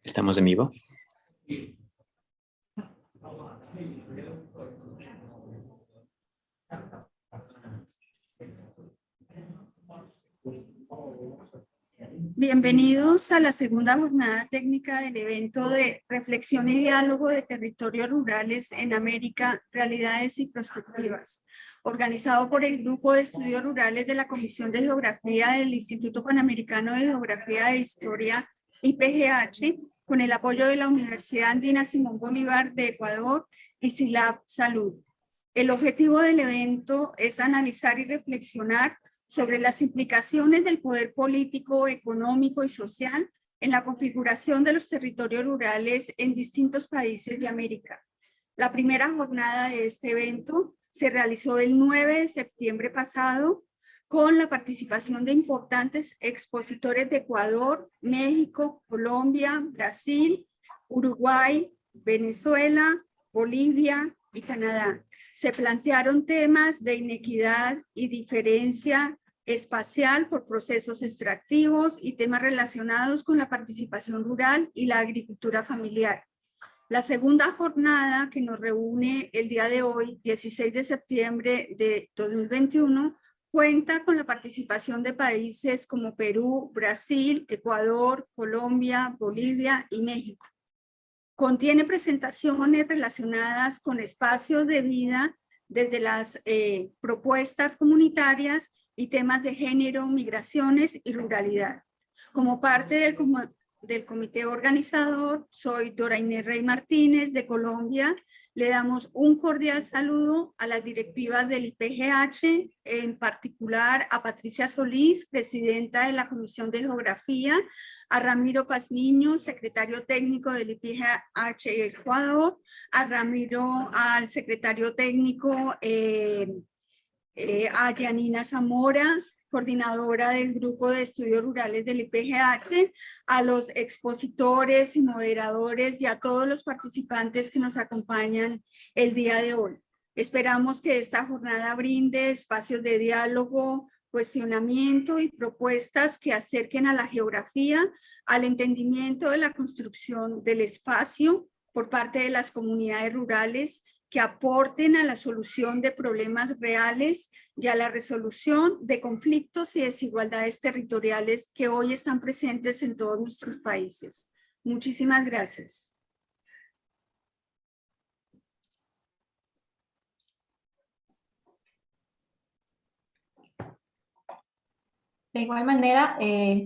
¿Estamos en vivo? Bienvenidos a la segunda jornada técnica del evento de Reflexión y Diálogo de Territorios Rurales en América, Realidades y Perspectivas, organizado por el Grupo de Estudios Rurales de la Comisión de Geografía del Instituto Panamericano de Geografía e Historia, IPGH, con el apoyo de la Universidad Andina Simón Bolívar de Ecuador y SILAB Salud. El objetivo del evento es analizar y reflexionar sobre las implicaciones del poder político, económico y social en la configuración de los territorios rurales en distintos países de América. La primera jornada de este evento se realizó el 9 de septiembre pasado con la participación de importantes expositores de Ecuador, México, Colombia, Brasil, Uruguay, Venezuela, Bolivia y Canadá. Se plantearon temas de inequidad y diferencia espacial por procesos extractivos y temas relacionados con la participación rural y la agricultura familiar. La segunda jornada que nos reúne el día de hoy, 16 de septiembre de 2021, cuenta con la participación de países como Perú, Brasil, Ecuador, Colombia, Bolivia y México. Contiene presentaciones relacionadas con espacios de vida desde las propuestas comunitarias y temas de género, migraciones y ruralidad. Como parte del comité organizador, soy Dora Inés Rey Martínez de Colombia. Le damos un cordial saludo a las directivas del IPGH, en particular a Patricia Solís, presidenta de la Comisión de Geografía, a Ramiro Pazmiño, secretario técnico del IPGH Ecuador, a Ramiro, al secretario técnico, a Yanina Zamora, coordinadora del Grupo de Estudios Rurales del IPGH, a los expositores y moderadores y a todos los participantes que nos acompañan el día de hoy. Esperamos que esta jornada brinde espacios de diálogo, cuestionamiento y propuestas que acerquen a la geografía al entendimiento de la construcción del espacio por parte de las comunidades rurales, que aporten a la solución de problemas reales y a la resolución de conflictos y desigualdades territoriales que hoy están presentes en todos nuestros países. Muchísimas gracias. De igual manera,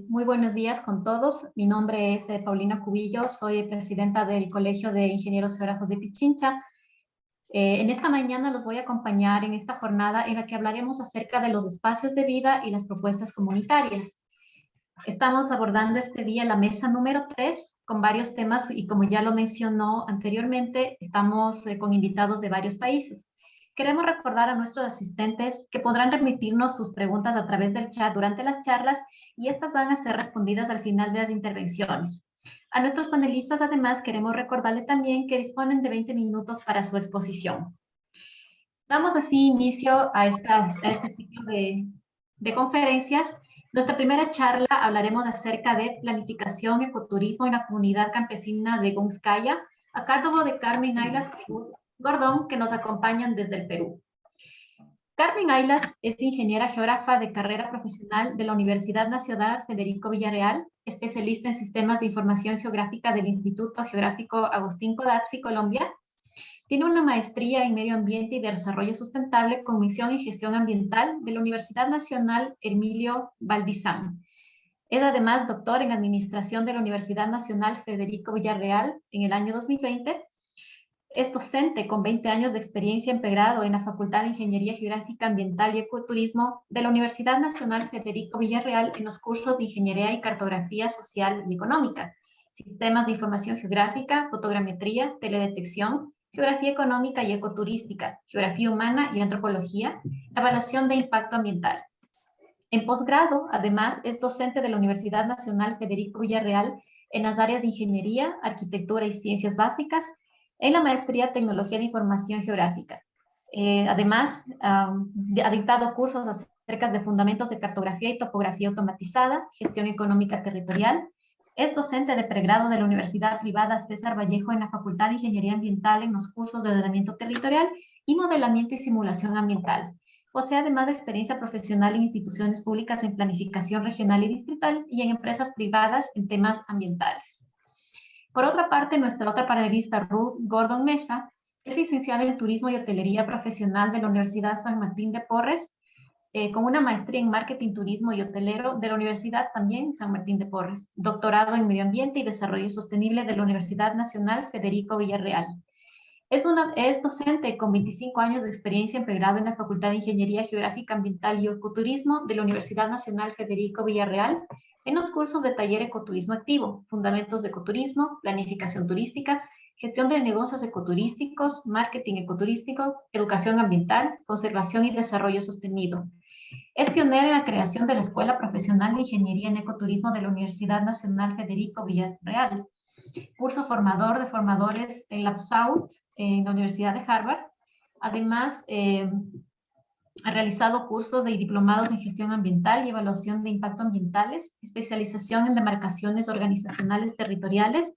muy buenos días con todos. Mi nombre es Paulina Cubillo, soy presidenta del Colegio de Ingenieros Geógrafos de Pichincha. En esta mañana los voy a acompañar en esta jornada en la que hablaremos acerca de los espacios de vida y las propuestas comunitarias. Estamos abordando este día la mesa número 3 con varios temas y como ya lo mencionó anteriormente, estamos con invitados de varios países. Queremos recordar a nuestros asistentes que podrán remitirnos sus preguntas a través del chat durante las charlas y estas van a ser respondidas al final de las intervenciones. A nuestros panelistas, además, queremos recordarle también que disponen de 20 minutos para su exposición. Damos así inicio a este ciclo de conferencias. Nuestra primera charla hablaremos acerca de planificación, ecoturismo en la comunidad campesina de Gonskaya, a cargo de Carmen Aylas Gordón, que nos acompañan desde el Perú. Carmen Aylas es ingeniera geógrafa de carrera profesional de la Universidad Nacional Federico Villarreal, especialista en sistemas de información geográfica del Instituto Geográfico Agustín Codazzi, Colombia. Tiene una maestría en medio ambiente y desarrollo sustentable con misión en gestión ambiental de la Universidad Nacional Emilio Valdizán. Es además doctor en administración de la Universidad Nacional Federico Villarreal en el año 2020. Es docente con 20 años de experiencia en pregrado en la Facultad de Ingeniería Geográfica Ambiental y Ecoturismo de la Universidad Nacional Federico Villarreal en los cursos de Ingeniería y Cartografía Social y Económica, Sistemas de Información Geográfica, Fotogrametría, Teledetección, Geografía Económica y Ecoturística, Geografía Humana y Antropología, Evaluación de Impacto Ambiental. En posgrado, además, es docente de la Universidad Nacional Federico Villarreal en las áreas de Ingeniería, Arquitectura y Ciencias Básicas, en la maestría Tecnología de Información Geográfica. Además, ha dictado cursos acerca de fundamentos de cartografía y topografía automatizada, gestión económica territorial, Es docente de pregrado de la Universidad Privada César Vallejo en la Facultad de Ingeniería Ambiental en los cursos de ordenamiento territorial y modelamiento y simulación ambiental. Posee además de experiencia profesional en instituciones públicas en planificación regional y distrital y en empresas privadas en temas ambientales. Por otra parte, nuestra otra panelista, Ruth Gordon Mesa, es licenciada en Turismo y Hotelería Profesional de la Universidad San Martín de Porres, con una maestría en Marketing, Turismo y Hotelero de la Universidad también San Martín de Porres, doctorado en Medio Ambiente y Desarrollo Sostenible de la Universidad Nacional Federico Villarreal. Es docente con 25 años de experiencia en pregrado en la Facultad de Ingeniería Geográfica Ambiental y Ecoturismo de la Universidad Nacional Federico Villarreal en los cursos de taller Ecoturismo Activo, Fundamentos de Ecoturismo, Planificación Turística, Gestión de Negocios Ecoturísticos, Marketing Ecoturístico, Educación Ambiental, Conservación y Desarrollo Sostenido. Es pionera en la creación de la Escuela Profesional de Ingeniería en Ecoturismo de la Universidad Nacional Federico Villarreal, curso formador de formadores en LabSouth, en la Universidad de Harvard. Además, ha realizado cursos de diplomados en gestión ambiental y evaluación de impacto ambientales, especialización en demarcaciones organizacionales territoriales,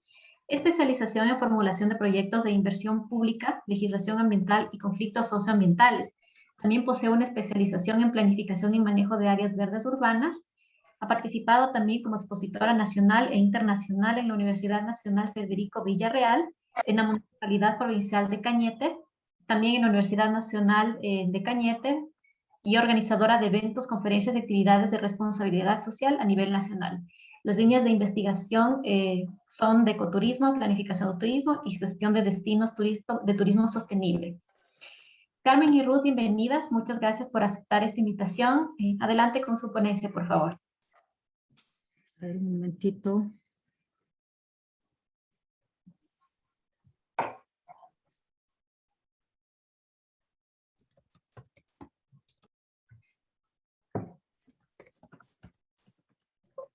especialización en formulación de proyectos de inversión pública, legislación ambiental y conflictos socioambientales. También posee una especialización en planificación y manejo de áreas verdes urbanas. Ha participado también como expositora nacional e internacional en la Universidad Nacional Federico Villarreal, en la Municipalidad Provincial de Cañete, también en la Universidad Nacional de Cañete, y organizadora de eventos, conferencias y actividades de responsabilidad social a nivel nacional. Las líneas de investigación son de ecoturismo, planificación de turismo y gestión de destinos de turismo sostenible. Carmen y Ruth, bienvenidas. Muchas gracias por aceptar esta invitación. Adelante con su ponencia, por favor. A ver, un momentito.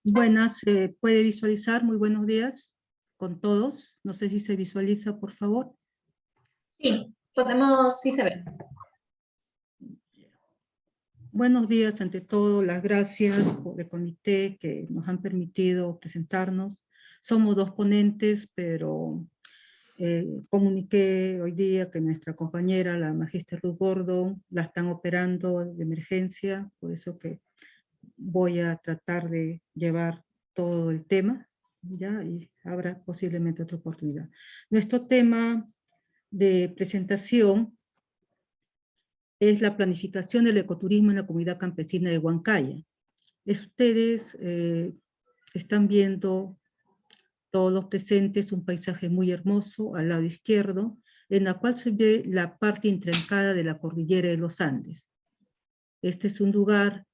Buenas, ¿se puede visualizar? Muy buenos días con todos. No sé si se visualiza, por favor. Sí, podemos, sí se ve. Buenos días, ante todo, las gracias por el comité que nos han permitido presentarnos. Somos dos ponentes, pero comuniqué hoy día que nuestra compañera, la magistra Ruth Gordon, la están operando de emergencia, por eso que voy a tratar de llevar todo el tema, ¿ya? Y habrá posiblemente otra oportunidad. Nuestro tema de presentación es la planificación del ecoturismo en la comunidad campesina de Huancaya. Ustedes están viendo todos los presentes un paisaje muy hermoso al lado izquierdo, en la cual se ve la parte intrincada de la cordillera de los Andes. Este es un lugar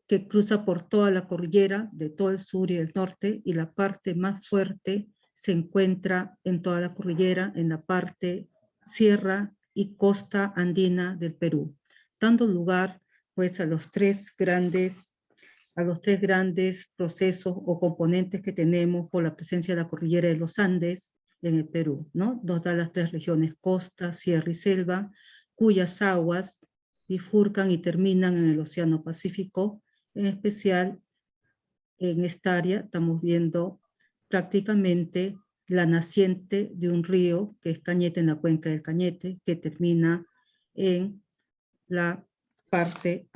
que cruza por toda la cordillera, de todo el sur y el norte, y la parte más fuerte se encuentra en toda la cordillera, en la parte sierra y costa andina del Perú, dando lugar pues a los tres grandes procesos o componentes que tenemos por la presencia de la cordillera de los Andes en el Perú, ¿no? Nos da las tres regiones, costa, sierra y selva, cuyas aguas bifurcan y terminan en el Océano Pacífico. En especial, en esta área estamos viendo prácticamente la naciente de un río, que es Cañete, en la cuenca del Cañete, que termina en la parte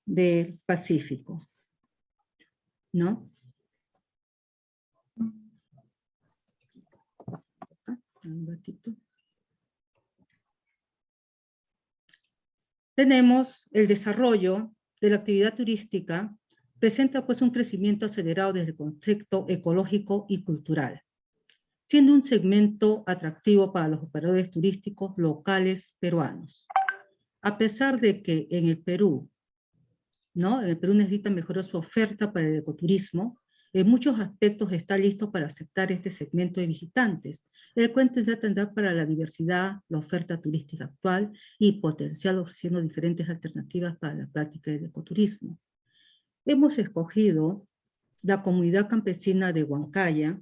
del Pacífico, ¿no? Un ratito. Tenemos el desarrollo de la actividad turística, presenta pues un crecimiento acelerado desde el concepto ecológico y cultural, siendo un segmento atractivo para los operadores turísticos locales peruanos. A pesar de que en el Perú, ¿no? El Perú necesita mejorar su oferta para el ecoturismo, en muchos aspectos está listo para aceptar este segmento de visitantes, el cual tendrá para la diversidad, la oferta turística actual y potencial ofreciendo diferentes alternativas para la práctica del ecoturismo. Hemos escogido la comunidad campesina de Huancaya,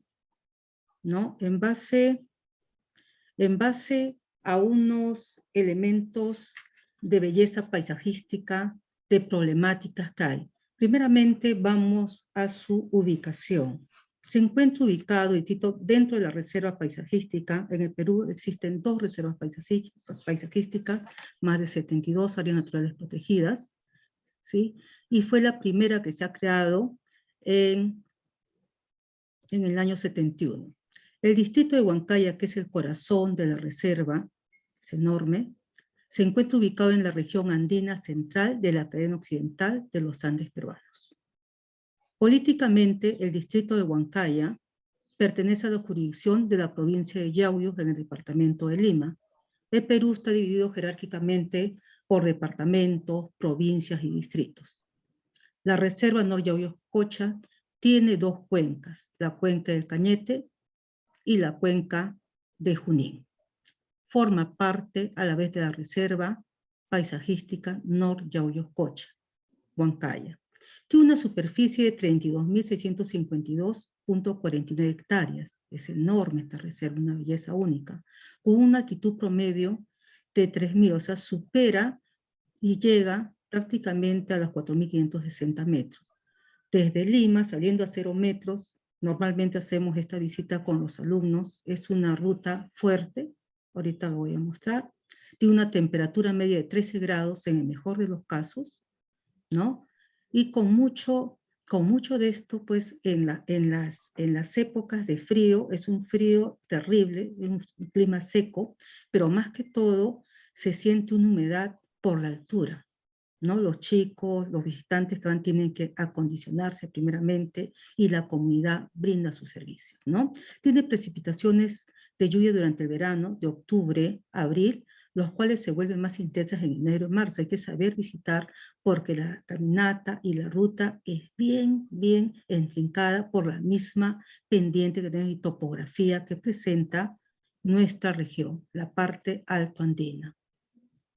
¿no? En base a unos elementos de belleza paisajística, de problemáticas que hay. Primeramente vamos a su ubicación. Se encuentra ubicado dentro de la reserva paisajística. En el Perú existen 2 reservas paisajísticas, más de 72 áreas naturales protegidas, ¿sí? Y fue la primera que se ha creado en el año 71. El distrito de Huancaya, que es el corazón de la reserva, es enorme, se encuentra ubicado en la región andina central de la cadena occidental de los Andes peruanos. Políticamente, el distrito de Huancaya pertenece a la jurisdicción de la provincia de Yauyos en el departamento de Lima. El Perú está dividido jerárquicamente por departamentos, provincias y distritos. La reserva Nor Yauyos-Cocha tiene 2 cuencas, la cuenca del Cañete y la cuenca de Junín. Forma parte a la vez de la reserva paisajística Nor Yauyos-Cocha, Huancaya. Tiene una superficie de 32.652.49 hectáreas. Es enorme esta reserva, una belleza única, con una altitud promedio de 3.000, o sea, supera y llega prácticamente a los 4.560 metros. Desde Lima, saliendo a 0 metros, normalmente hacemos esta visita con los alumnos, es una ruta fuerte, ahorita lo voy a mostrar, tiene una temperatura media de 13 grados en el mejor de los casos, ¿no? Y con mucho de esto, pues, en las épocas de frío, es un frío terrible, es un clima seco, pero más que todo, se siente una humedad por la altura, ¿no? Los chicos, los visitantes que van tienen que acondicionarse primeramente, y la comunidad brinda sus servicios, ¿no? Tiene precipitaciones de lluvia durante el verano, de octubre a abril, los cuales se vuelven más intensas en enero y marzo. Hay que saber visitar porque la caminata y la ruta es bien intrincada por la misma pendiente que tiene y topografía que presenta nuestra región, la parte altoandina,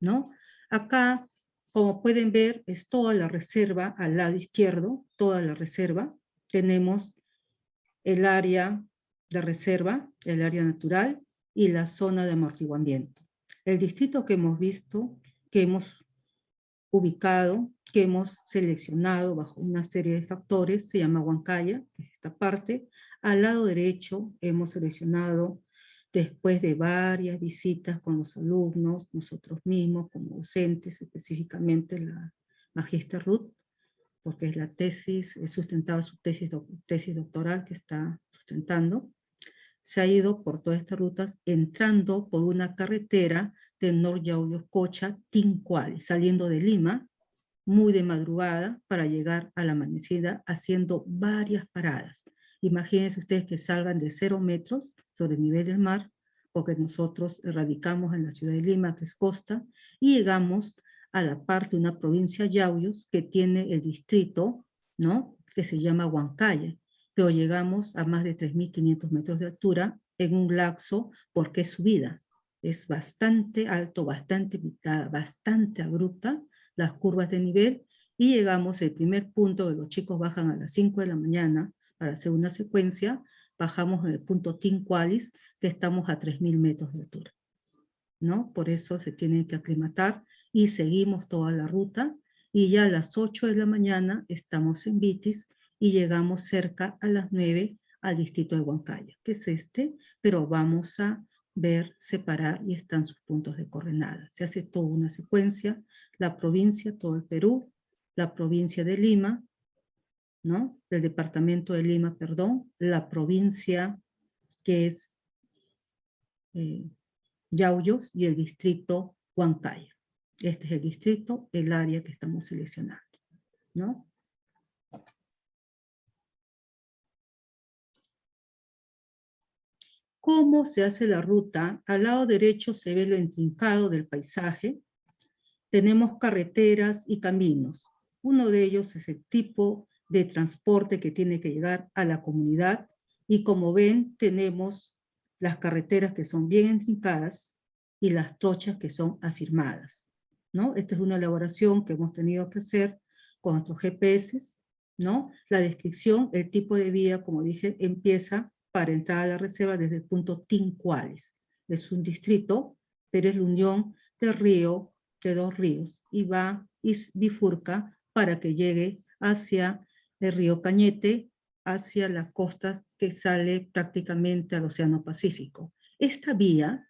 ¿no? Acá, como pueden ver, es toda la reserva al lado izquierdo, toda la reserva. Tenemos el área de reserva, el área natural y la zona de amortiguamiento. El distrito que hemos visto, que hemos ubicado, que hemos seleccionado bajo una serie de factores, se llama Huancaya, que es esta parte. Al lado derecho hemos seleccionado, después de varias visitas con los alumnos, nosotros mismos como docentes, específicamente la Magister Ruth, porque es la tesis, he sustentado su tesis doctoral que está sustentando. Se ha ido por todas estas rutas, entrando por una carretera de Nor Yauyos-Cocha, Tincuali, saliendo de Lima, muy de madrugada, para llegar a la amanecida, haciendo varias paradas. Imagínense ustedes que salgan de 0 metros sobre el nivel del mar, porque nosotros radicamos en la ciudad de Lima, que es costa, y llegamos a la parte de una provincia Yauyos que tiene el distrito, ¿no?, que se llama Huancaya, pero llegamos a más de 3.500 metros de altura en un lapso, porque es subida. Es bastante alto, bastante picada, bastante abrupta, las curvas de nivel, y llegamos al primer punto que los chicos bajan a las 5 de la mañana para hacer una secuencia, bajamos en el punto Tincualis, que estamos a 3.000 metros de altura, ¿no? Por eso se tienen que aclimatar y seguimos toda la ruta, y ya a las 8 de la mañana estamos en Vitis y llegamos cerca a las 9 al distrito de Huancaya, que es este, pero vamos a ver, separar, y están sus puntos de coordenada. Se hace toda una secuencia, la provincia, todo el Perú, la provincia de Lima, ¿no?, del departamento de Lima, perdón, la provincia que es Yauyos, y el distrito Huancaya. Este es el distrito, el área que estamos seleccionando, ¿no? ¿Cómo se hace la ruta? Al lado derecho se ve lo intrincado del paisaje. Tenemos carreteras y caminos. Uno de ellos es el tipo de transporte que tiene que llegar a la comunidad, y como ven, tenemos las carreteras que son bien intrincadas y las trochas que son afirmadas, ¿no? Esta es una elaboración que hemos tenido que hacer con nuestros GPS, ¿no? La descripción, el tipo de vía, como dije, empieza para entrar a la reserva desde el punto Tincuales. Es un distrito, pero es la unión del río, de 2 ríos, y va y bifurca para que llegue hacia el río Cañete, hacia las costas que sale prácticamente al Océano Pacífico. Esta vía,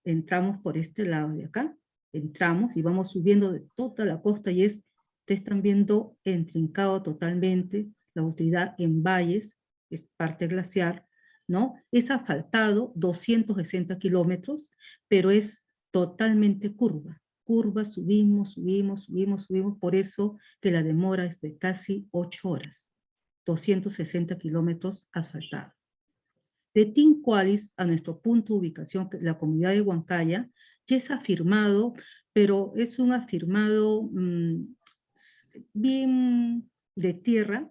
entramos por este lado de acá, entramos y vamos subiendo de toda la costa y ustedes están viendo entrincado totalmente la utilidad en valles, es parte glaciar, ¿no? Es asfaltado 260 kilómetros, pero es totalmente curva. Curva, subimos, por eso que la demora es de casi 8 horas. 260 kilómetros asfaltados. De Tincualis a nuestro punto de ubicación, la comunidad de Huancaya, ya es afirmado, pero es un afirmado bien de tierra,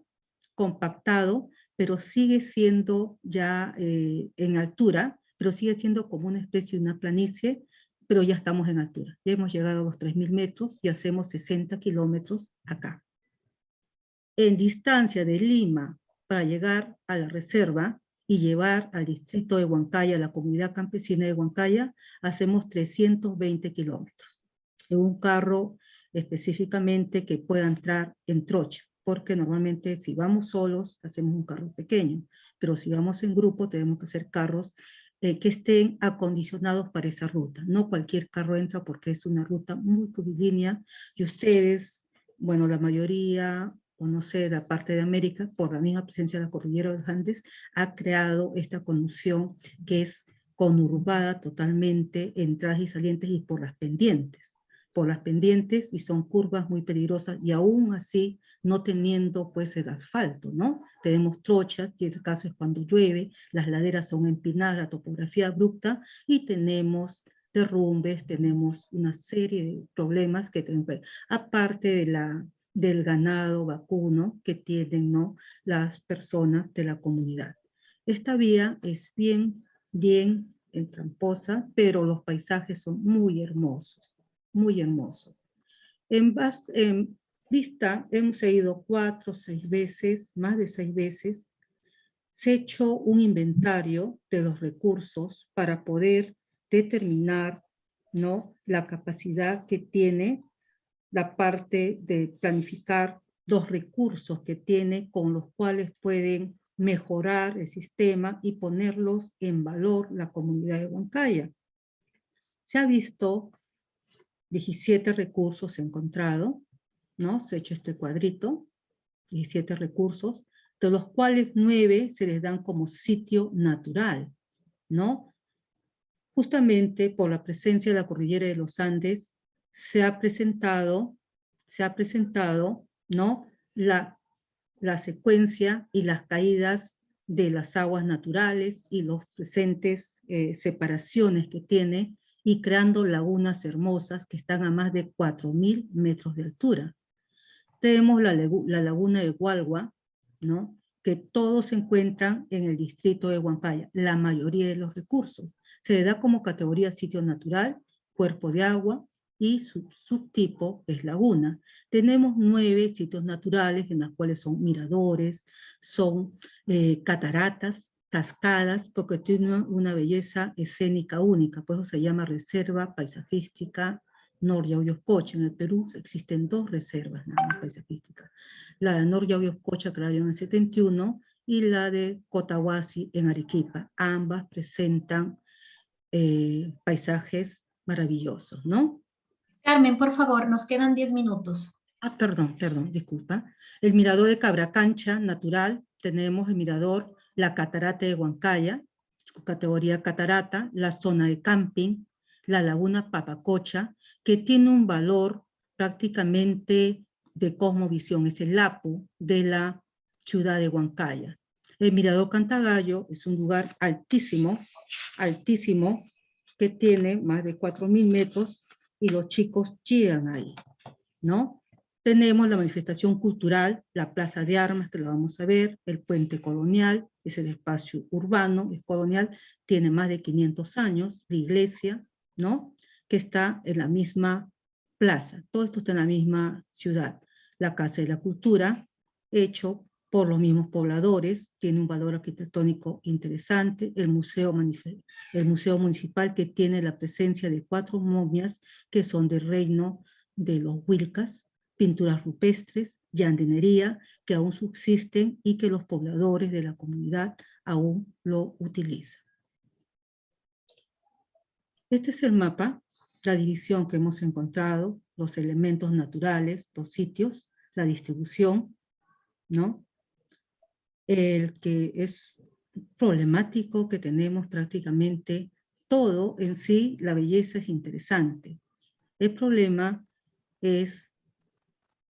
compactado, pero sigue siendo ya en altura, pero sigue siendo como una especie de una planicie, pero ya estamos en altura. Ya hemos llegado a los 3.000 metros y hacemos 60 kilómetros acá. En distancia de Lima para llegar a la reserva y llevar al distrito de Huancaya, a la comunidad campesina de Huancaya, hacemos 320 kilómetros. En un carro específicamente que pueda entrar en trocha, porque normalmente si vamos solos hacemos un carro pequeño, pero si vamos en grupo tenemos que hacer carros que estén acondicionados para esa ruta. No cualquier carro entra porque es una ruta muy curvilínea y ustedes, bueno, la mayoría, o no sé, la parte de América, por la misma presencia de la cordillera de los Andes, ha creado esta conducción que es conurbada totalmente, entradas y salientes y por las pendientes y son curvas muy peligrosas y aún así no teniendo pues el asfalto, ¿no? Tenemos trochas, y el caso es cuando llueve, las laderas son empinadas, la topografía abrupta y tenemos derrumbes, tenemos una serie de problemas que tenemos, aparte del ganado vacuno que tienen, ¿no?, las personas de la comunidad. Esta vía es bien tramposa, pero los paisajes son muy hermosos, muy hermosos. En vista, hemos ido 4 o 6 veces, más de 6 veces, se ha hecho un inventario de los recursos para poder determinar, ¿no?, la capacidad que tiene la parte de planificar los recursos que tiene con los cuales pueden mejorar el sistema y ponerlos en valor la comunidad de Huancaya. Se ha visto 17 recursos encontrados, ¿no? Se ha hecho este cuadrito, 17 recursos, de los cuales 9 se les dan como sitio natural, ¿no? Justamente por la presencia de la cordillera de los Andes, se ha presentado, ¿no?, la secuencia y las caídas de las aguas naturales y los presentes separaciones que tiene y creando lagunas hermosas que están a más de 4.000 metros de altura. Tenemos la laguna de Hualhua, ¿no?, que todos se encuentran en el distrito de Huancaya, la mayoría de los recursos. Se le da como categoría sitio natural, cuerpo de agua, y su subtipo es laguna. Tenemos 9 sitios naturales en los cuales son miradores, son cataratas, cascadas, porque tiene una belleza escénica única, por eso se llama Reserva Paisajística Nor Yauyoscocha. En el Perú existen 2 reservas nada más paisajísticas. La de Nor Yauyoscocha, creada en el 71, y la de Cotahuasi en Arequipa. Ambas presentan paisajes maravillosos, ¿no? Carmen, por favor, nos quedan 10 minutos. Perdón, disculpa. El mirador de Cabracancha, natural. Tenemos el mirador La Catarata de Huancaya, categoría catarata, la zona de camping, la laguna Papacocha, que tiene un valor prácticamente de cosmovisión, es el Apu de la ciudad de Huancaya. El mirador Cantagallo es un lugar altísimo, que tiene más de 4.000 metros y los chicos llegan ahí, ¿no? Tenemos la manifestación cultural, la Plaza de Armas, que lo vamos a ver, el Puente Colonial, es el espacio urbano, es colonial, tiene más de 500 años, la iglesia, ¿no?, que está en la misma plaza, todo esto está en la misma ciudad. La Casa de la Cultura, hecho por los mismos pobladores, tiene un valor arquitectónico interesante, el museo municipal que tiene la presencia de 4 momias que son del reino de los Huilcas, pinturas rupestres, y andenería que aún subsisten y que los pobladores de la comunidad aún lo utilizan. Este es el mapa, la división que hemos encontrado, los elementos naturales, los sitios, la distribución, ¿no? El que es problemático, que tenemos prácticamente todo en sí, la belleza es interesante. El problema es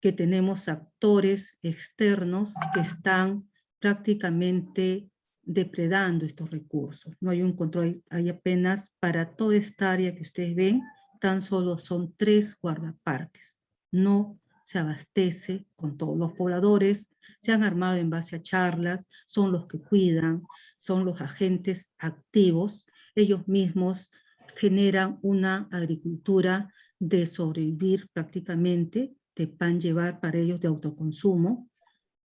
que tenemos actores externos que están prácticamente depredando estos recursos. No hay un control, hay apenas para toda esta área que ustedes ven, tan solo son 3 guardaparques. No se abastece con todos los pobladores, se han armado en base a charlas, son los que cuidan, son los agentes activos, ellos mismos generan una agricultura de sobrevivir prácticamente, de pan llevar para ellos de autoconsumo,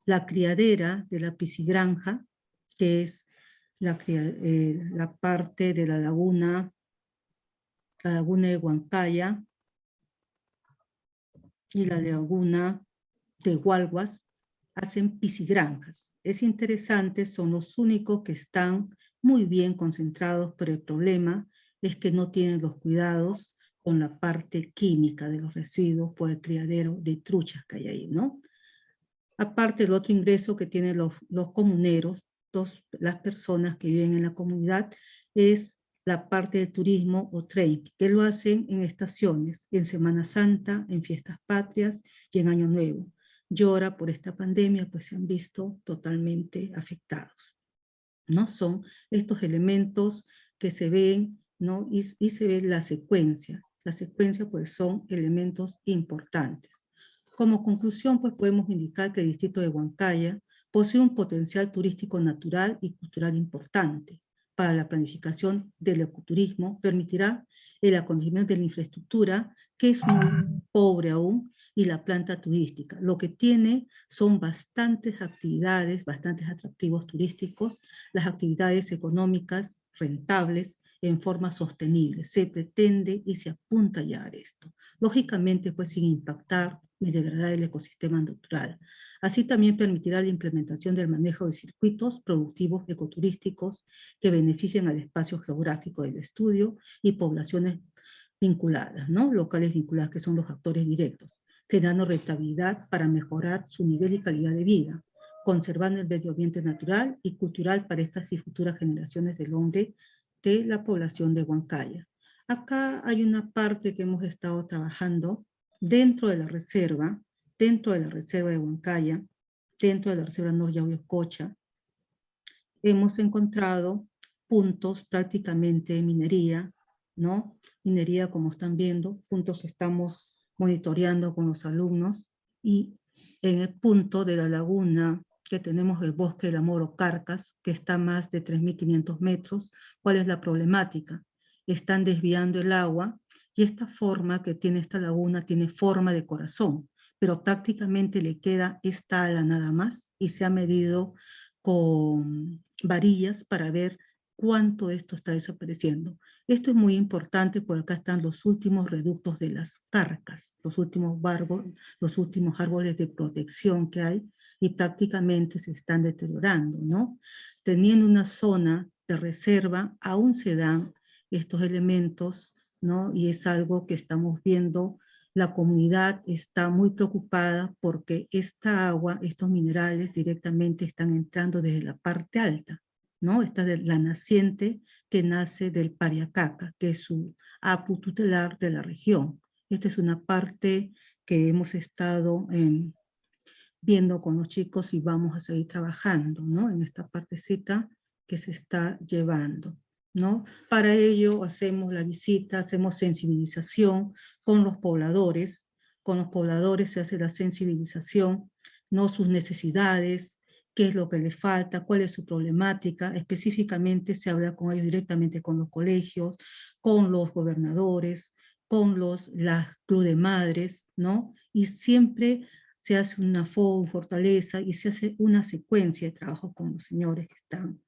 la criadera de la piscigranja, que es la parte de la laguna de Huancaya y la laguna de Hualguas, hacen piscigranjas. Es interesante, son los únicos que están muy bien concentrados, pero el problema es que no tienen los cuidados con la parte química de los residuos por el criadero de truchas que hay ahí, ¿no? Aparte, el otro ingreso que tienen los comuneros, las personas que viven en la comunidad, es la parte de turismo o trekking, que lo hacen en estaciones, en Semana Santa, en fiestas patrias y en Año Nuevo. Y ahora, por esta pandemia, pues se han visto totalmente afectados, ¿no? Son estos elementos que se ven, ¿no? Y se ve la secuencia. La secuencia, pues, son elementos importantes. Como conclusión, pues podemos indicar que el distrito de Huancaya posee un potencial turístico natural y cultural importante. Para la planificación del ecoturismo permitirá el acondicionamiento de la infraestructura, que es muy pobre aún, y la planta turística. Lo que tiene son bastantes actividades, bastantes atractivos turísticos, las actividades económicas rentables en forma sostenible. Se pretende y se apunta ya a esto. Lógicamente, pues sin impactar ni degradar el ecosistema natural. Así también permitirá la implementación del manejo de circuitos productivos ecoturísticos que beneficien al espacio geográfico del estudio y poblaciones vinculadas, ¿no? Locales vinculadas, que son los actores directos, generando rentabilidad para mejorar su nivel y calidad de vida, conservando el medio ambiente natural y cultural para estas y futuras generaciones del hombre de la población de Huancaya. Acá hay una parte que hemos estado trabajando dentro de la reserva de Huancaya, dentro de la reserva Nor-Yauyoscocha. Hemos encontrado puntos prácticamente de minería, ¿no? Minería, como están viendo, puntos que estamos monitoreando con los alumnos, y en el punto de la laguna que tenemos el bosque del Amoro Carcas, que está a más de 3.500 metros. ¿Cuál es la problemática? Están desviando el agua, y esta forma que tiene esta laguna tiene forma de corazón, pero prácticamente le queda esta ala nada más, y se ha medido con varillas para ver cuánto de esto está desapareciendo. Esto es muy importante porque acá están los últimos reductos de las carcas, los últimos árboles de protección que hay, y prácticamente se están deteriorando, ¿no? Teniendo una zona de reserva, aún se dan estos elementos, ¿no? Y es algo que estamos viendo. La comunidad está muy preocupada porque esta agua, estos minerales directamente están entrando desde la parte alta, ¿no? Esta es la naciente que nace del Pariacaca, que es su apu tutelar de la región. Esta es una parte que hemos estado viendo con los chicos y vamos a seguir trabajando, ¿no? En esta partecita que se está llevando, ¿no? Para ello hacemos la visita, hacemos sensibilización con los pobladores se hace la sensibilización, ¿no? Sus necesidades, qué es lo que les falta, cuál es su problemática. Específicamente se habla con ellos directamente, con los colegios, con los gobernadores, con las club de madres, ¿no? Y siempre se hace una fortaleza y se hace una secuencia de trabajo con los señores que están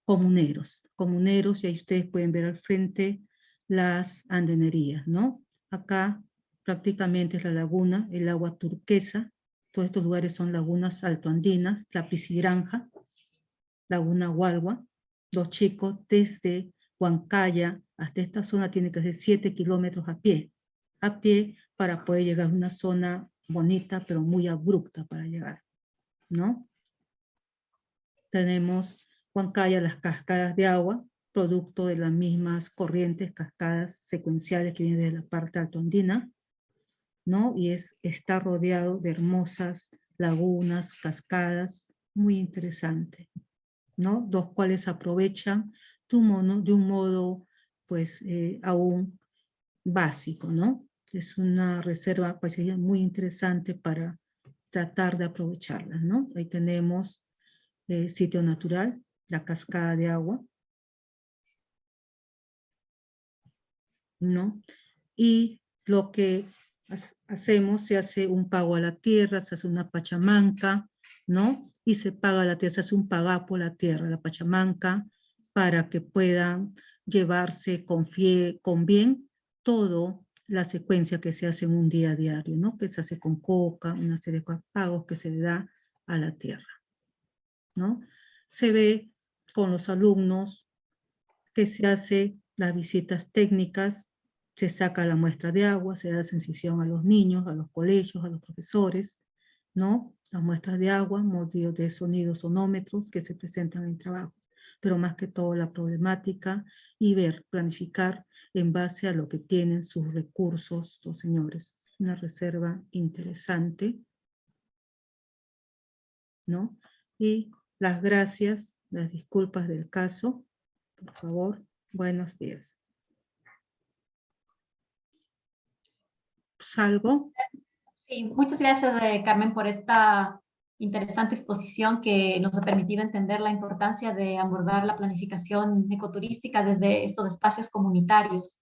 comuneros, y ahí ustedes pueden ver al frente las andenerías, ¿no? Acá prácticamente es la laguna, el agua turquesa, Todos estos lugares son lagunas altoandinas, la Piscigranja, Laguna Hualwa. Los chicos desde Huancaya hasta esta zona tienen que hacer 7 kilómetros a pie para poder llegar a una zona bonita, pero muy abrupta para llegar, ¿no? Tenemos Huancaya, las cascadas de agua, producto de las mismas corrientes, cascadas secuenciales que vienen de la parte altoandina, ¿no? Y está rodeado de hermosas lagunas, cascadas, muy interesante, ¿no? Los cuales aprovechan de un modo, pues, aún básico, ¿no? Es una reserva pues, muy interesante para tratar de aprovecharla, ¿no? Ahí tenemos sitio natural, la cascada de agua, ¿no? Y lo que hacemos, se hace un pago a la tierra, se hace una pachamanca, ¿no? Y se paga a la tierra, se hace un pagapo a la tierra, la pachamanca, para que puedan llevarse con bien todo la secuencia que se hace en un día a diario, ¿no? Que se hace con coca, una serie de pagos que se le da a la tierra, ¿no? Se ve con los alumnos que se hace las visitas técnicas, se saca la muestra de agua, se da sensación a los niños, a los colegios, a los profesores, ¿no? Las muestras de agua, modelos de sonidos sonómetros que se presentan en trabajo, pero más que todo la problemática y ver, planificar en base a lo que tienen sus recursos los señores. Una reserva interesante, ¿no? Y las gracias, las disculpas del caso, por favor, buenos días. ¿Salgo? Sí, muchas gracias, Carmen, por esta interesante exposición que nos ha permitido entender la importancia de abordar la planificación ecoturística desde estos espacios comunitarios.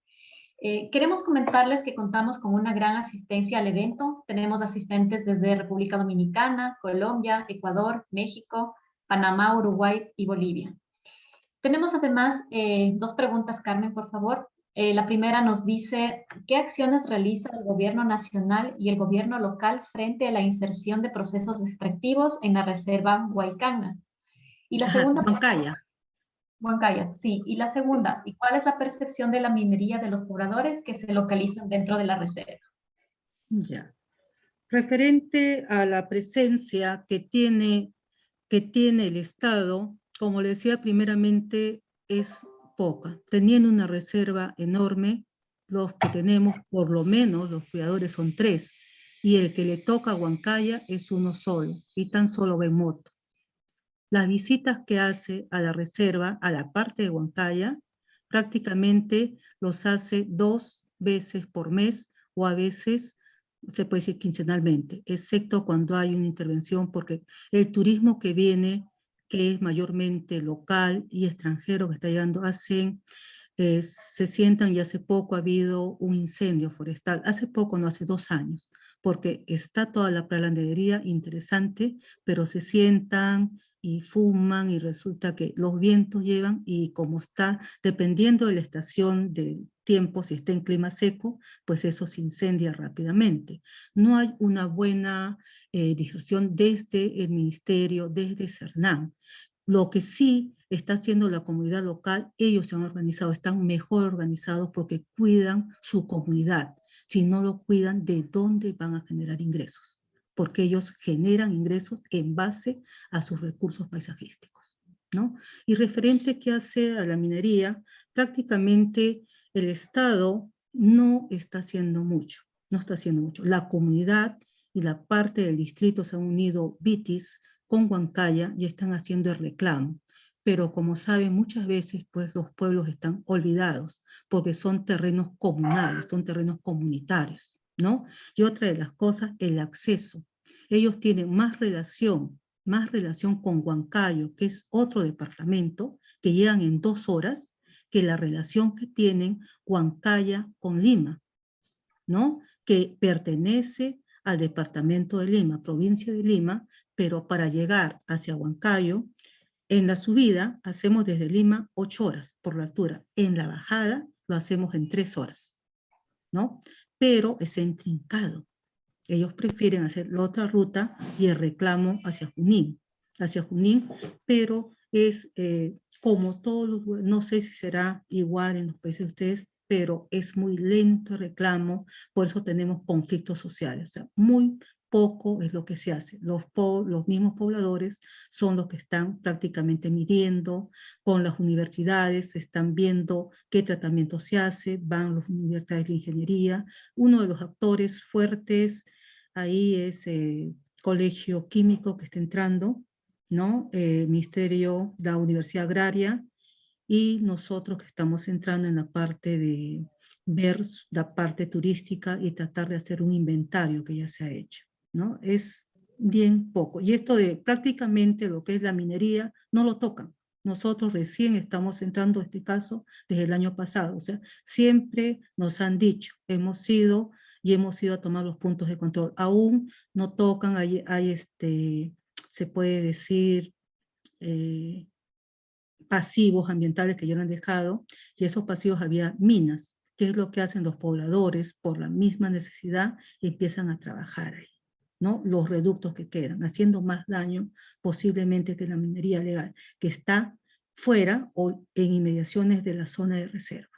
Queremos comentarles que contamos con una gran asistencia al evento. Tenemos asistentes desde República Dominicana, Colombia, Ecuador, México, Panamá, Uruguay y Bolivia. Tenemos además dos preguntas, Carmen, por favor. La primera nos dice, ¿qué acciones realiza el gobierno nacional y el gobierno local frente a la inserción de procesos extractivos en la reserva Huaycana? Y la segunda... Huancaya. Huancaya, sí. Y la segunda, ¿y cuál es la percepción de la minería de los pobladores que se localizan dentro de la reserva? Ya. Referente a la presencia que tiene el Estado, como le decía primeramente, es poca. Teniendo una reserva enorme, los que tenemos, por lo menos, los cuidadores son 3, y el que le toca a Huancaya es uno solo, y tan solo va en moto. Las visitas que hace a la reserva, a la parte de Huancaya, prácticamente los hace 2 veces por mes, o a veces se puede decir quincenalmente, excepto cuando hay una intervención, porque el turismo que viene, que es mayormente local y extranjero que está llegando, se sientan, y hace poco ha habido un incendio forestal, hace poco, no, hace 2 años, porque está toda la pralandería interesante, pero se sientan y fuman, y resulta que los vientos llevan, y como está, dependiendo de la estación del tiempo, si está en clima seco, pues eso se incendia rápidamente. No hay una buena difusión desde el ministerio, desde CERNAM. Lo que sí está haciendo la comunidad local, ellos se han organizado, están mejor organizados porque cuidan su comunidad. Si no lo cuidan, ¿de dónde van a generar ingresos? Porque ellos generan ingresos en base a sus recursos paisajísticos, ¿no? Y referente que hace a la minería, prácticamente el Estado no está haciendo mucho, no está haciendo mucho. La comunidad y la parte del distrito se han unido, Vitis, con Huancaya, y están haciendo el reclamo. Pero como saben, muchas veces pues los pueblos están olvidados porque son terrenos comunales, son terrenos comunitarios, ¿no? Y otra de las cosas, el acceso. Ellos tienen más relación con Huancayo, que es otro departamento, que llegan en 2 horas, que la relación que tienen Huancaya con Lima, ¿no? Que pertenece al departamento de Lima, provincia de Lima, pero para llegar hacia Huancayo, en la subida hacemos desde Lima 8 horas por la altura, en la bajada lo hacemos en 3 horas, ¿no? Pero es intrincado, Ellos prefieren hacer la otra ruta y el reclamo hacia Junín, pero es como todos los, no sé si será igual en los países de ustedes, pero es muy lento el reclamo, por eso tenemos conflictos sociales, o sea, muy poco es lo que se hace. Los mismos pobladores son los que están prácticamente midiendo con las universidades, están viendo qué tratamiento se hace, van las universidades de ingeniería. Uno de los actores fuertes ahí es el Colegio Químico que está entrando, ¿no? Ministerio, la Universidad Agraria, y nosotros que estamos entrando en la parte de ver la parte turística y tratar de hacer un inventario que ya se ha hecho, ¿no? Es bien poco. Y esto de prácticamente lo que es la minería, no lo tocan. Nosotros recién estamos entrando en este caso desde el año pasado. O sea, siempre nos han dicho, hemos ido a tomar los puntos de control. Aún no tocan, se puede decir, pasivos ambientales que ya lo han dejado, y esos pasivos había minas. ¿Qué es lo que hacen los pobladores? Por la misma necesidad empiezan a trabajar ahí, ¿no? Los reductos que quedan, haciendo más daño posiblemente que la minería legal, que está fuera o en inmediaciones de la zona de reserva.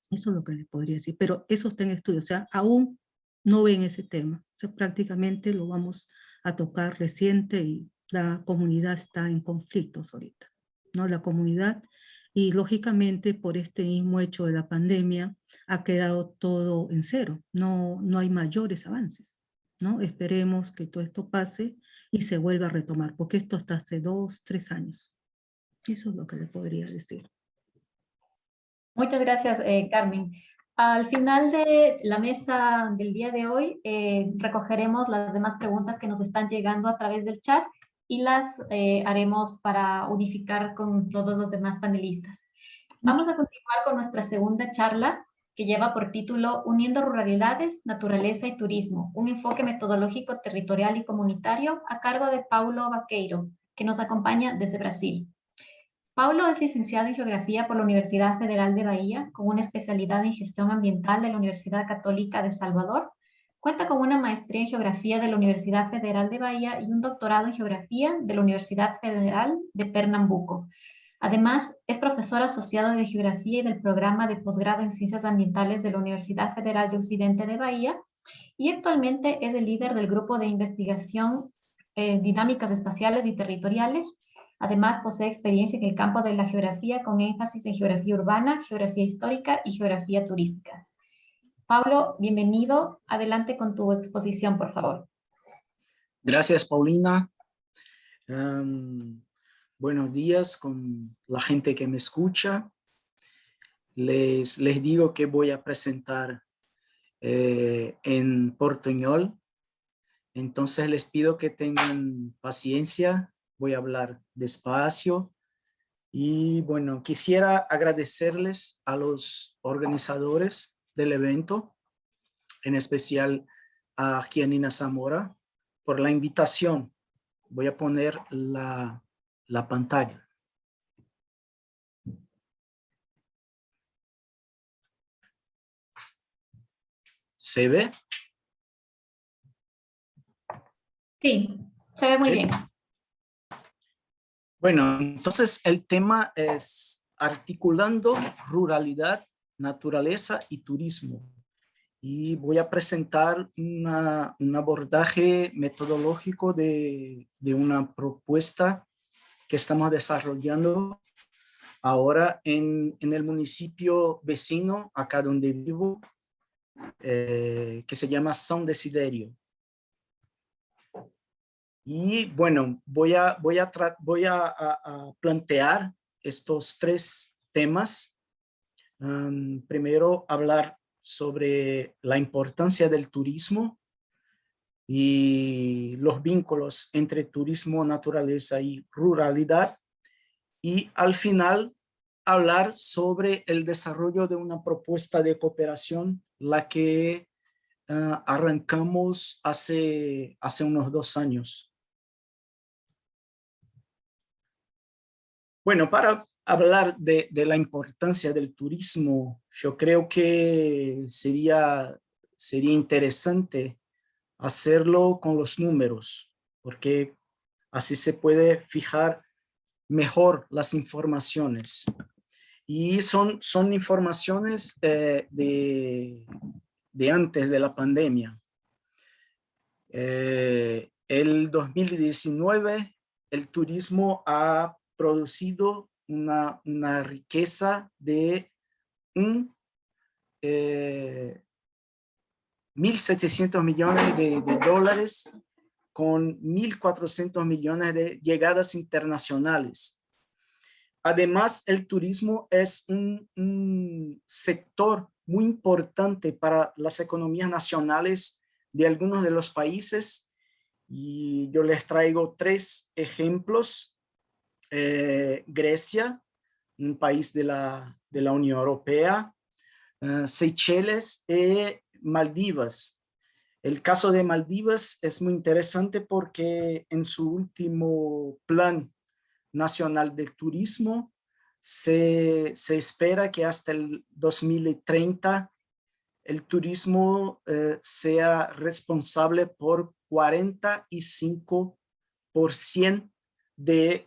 Eso es lo que les podría decir, pero eso está en estudio, o sea, aún no ven ese tema, o sea, prácticamente lo vamos a tocar reciente y la comunidad está en conflictos ahorita, ¿no? La comunidad, y lógicamente por este mismo hecho de la pandemia ha quedado todo en cero, no hay mayores avances, ¿no? Esperemos que todo esto pase y se vuelva a retomar, porque esto está hace 2, 3 años. Eso es lo que le podría decir. Muchas gracias, Carmen. Al final de la mesa del día de hoy, recogeremos las demás preguntas que nos están llegando a través del chat y las haremos para unificar con todos los demás panelistas. Vamos a continuar con nuestra segunda charla, que lleva por título Uniendo Ruralidades, Naturaleza y Turismo, un enfoque metodológico, territorial y comunitario, a cargo de Paulo Vaqueiro, que nos acompaña desde Brasil. Paulo es licenciado en Geografía por la Universidad Federal de Bahía, con una especialidad en Gestión Ambiental de la Universidad Católica de Salvador. Cuenta con una maestría en Geografía de la Universidad Federal de Bahía y un doctorado en Geografía de la Universidad Federal de Pernambuco. Además, es profesor asociado de Geografía y del programa de posgrado en Ciencias Ambientales de la Universidad Federal de Occidente de Bahía y actualmente es el líder del grupo de investigación Dinámicas Espaciales y Territoriales. Además, posee experiencia en el campo de la geografía con énfasis en geografía urbana, geografía histórica y geografía turística. Pablo, bienvenido. Adelante con tu exposición, por favor. Gracias, Paulina. Buenos días con la gente que me escucha. Les digo que voy a presentar en portuñol. Entonces les pido que tengan paciencia. Voy a hablar despacio. Y bueno, quisiera agradecerles a los organizadores del evento, en especial a Gianina Zamora, por la invitación. Voy a poner la pantalla. ¿Se ve? Sí, se ve muy bien. Bueno, entonces el tema es articulando ruralidad, naturaleza y turismo. Y voy a presentar un abordaje metodológico de una propuesta que estamos desarrollando ahora en el municipio vecino, acá donde vivo, que se llama São Desiderio. Y bueno, voy a plantear estos 3 temas. Primero, hablar sobre la importancia del turismo y los vínculos entre turismo, naturaleza y ruralidad. Y al final, hablar sobre el desarrollo de una propuesta de cooperación, la que arrancamos hace unos 2 años. Bueno, para hablar de la importancia del turismo, yo creo que sería interesante hacerlo con los números, porque así se puede fijar mejor las informaciones. Y son informaciones de antes de la pandemia. El 2019, el turismo ha producido una riqueza de 1.700 millones de dólares con 1.400 millones de llegadas internacionales. Además, el turismo es un sector muy importante para las economías nacionales de algunos de los países, y yo les traigo 3 ejemplos. Grecia, un país de la Unión Europea, Seychelles y Maldivas. El caso de Maldivas es muy interesante porque en su último plan nacional del turismo se espera que hasta el 2030 el turismo sea responsable por 45% de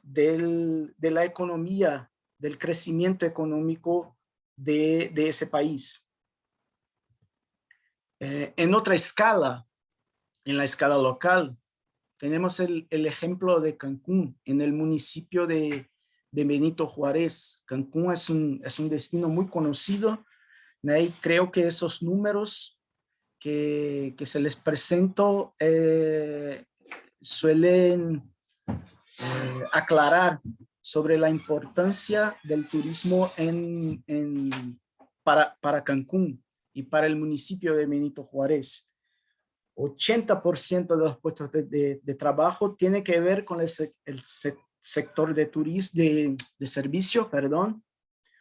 la economía, del crecimiento económico de ese país. En otra escala, en la escala local, tenemos el ejemplo de Cancún, en el municipio de Benito Juárez. Cancún es un destino muy conocido, y creo que esos números que se les presento suelen aclarar sobre la importancia del turismo para Cancún y para el municipio de Benito Juárez. 80% de los puestos de trabajo tiene que ver con el sector de servicio, perdón.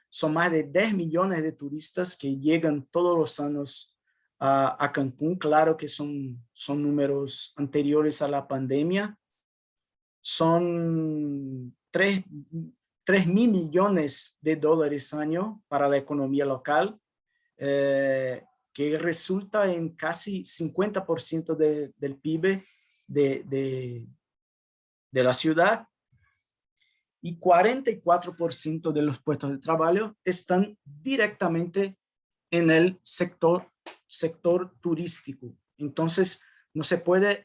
Son más de 10 millones de turistas que llegan todos los años a Cancún. Claro que son números anteriores a la pandemia. Son 3.000 millones de dólares año para la economía local, que resulta en casi 50% del PIB de la ciudad, y 44% de los puestos de trabajo están directamente en el sector turístico. Entonces, no se puede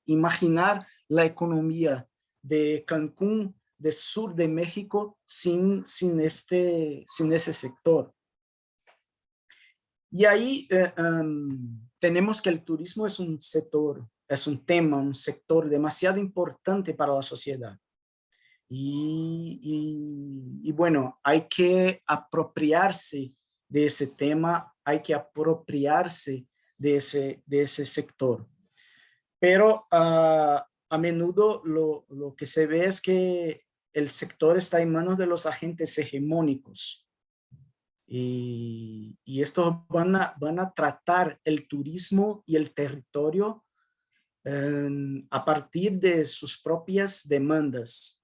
imaginar la economía de Cancún, del sur de México, sin ese sector. Y ahí tenemos que el turismo es un sector, un sector demasiado importante para la sociedad. Y bueno, hay que apropiarse de ese tema, hay que apropiarse de ese sector. Pero a menudo lo que se ve es que el sector está en manos de los agentes hegemónicos. Y estos van a tratar el turismo y el territorio a partir de sus propias demandas.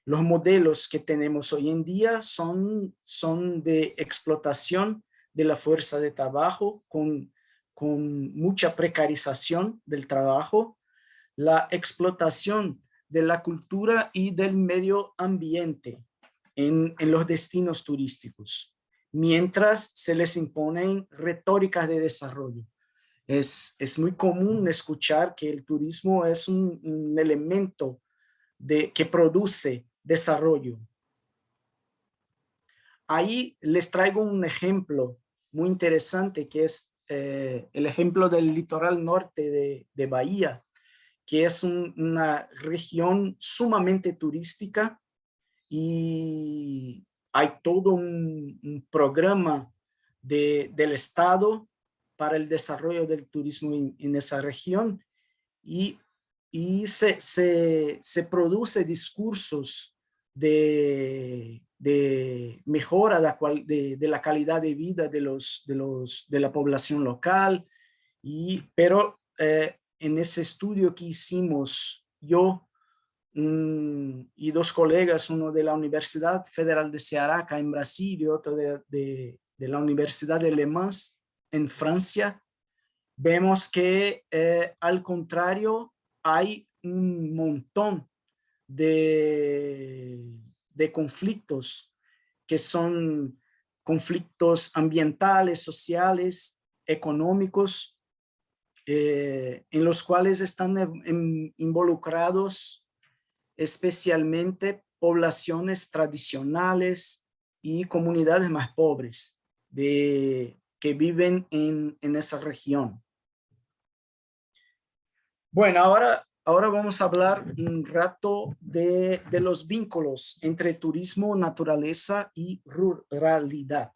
Los modelos que tenemos hoy en día son de explotación de la fuerza de trabajo con mucha precarización del trabajo, la explotación de la cultura y del medio ambiente en los destinos turísticos, mientras se les imponen retóricas de desarrollo. Es muy común escuchar que el turismo es un elemento que produce desarrollo. Ahí les traigo un ejemplo muy interesante, que es el ejemplo del litoral norte de Bahía, que es una región sumamente turística, y hay todo un programa del Estado para el desarrollo del turismo en esa región, y se produce discursos de mejora de la calidad de vida de la población local, pero en ese estudio que hicimos yo y 2 colegas, uno de la Universidad Federal de Ceará, acá en Brasil, y otro de la Universidad de Le Mans, en Francia, vemos que al contrario hay un montón de conflictos que son conflictos ambientales, sociales, económicos, en los cuales están involucrados especialmente poblaciones tradicionales y comunidades más pobres que viven en esa región. Bueno, ahora vamos a hablar un rato de los vínculos entre turismo, naturaleza y ruralidad.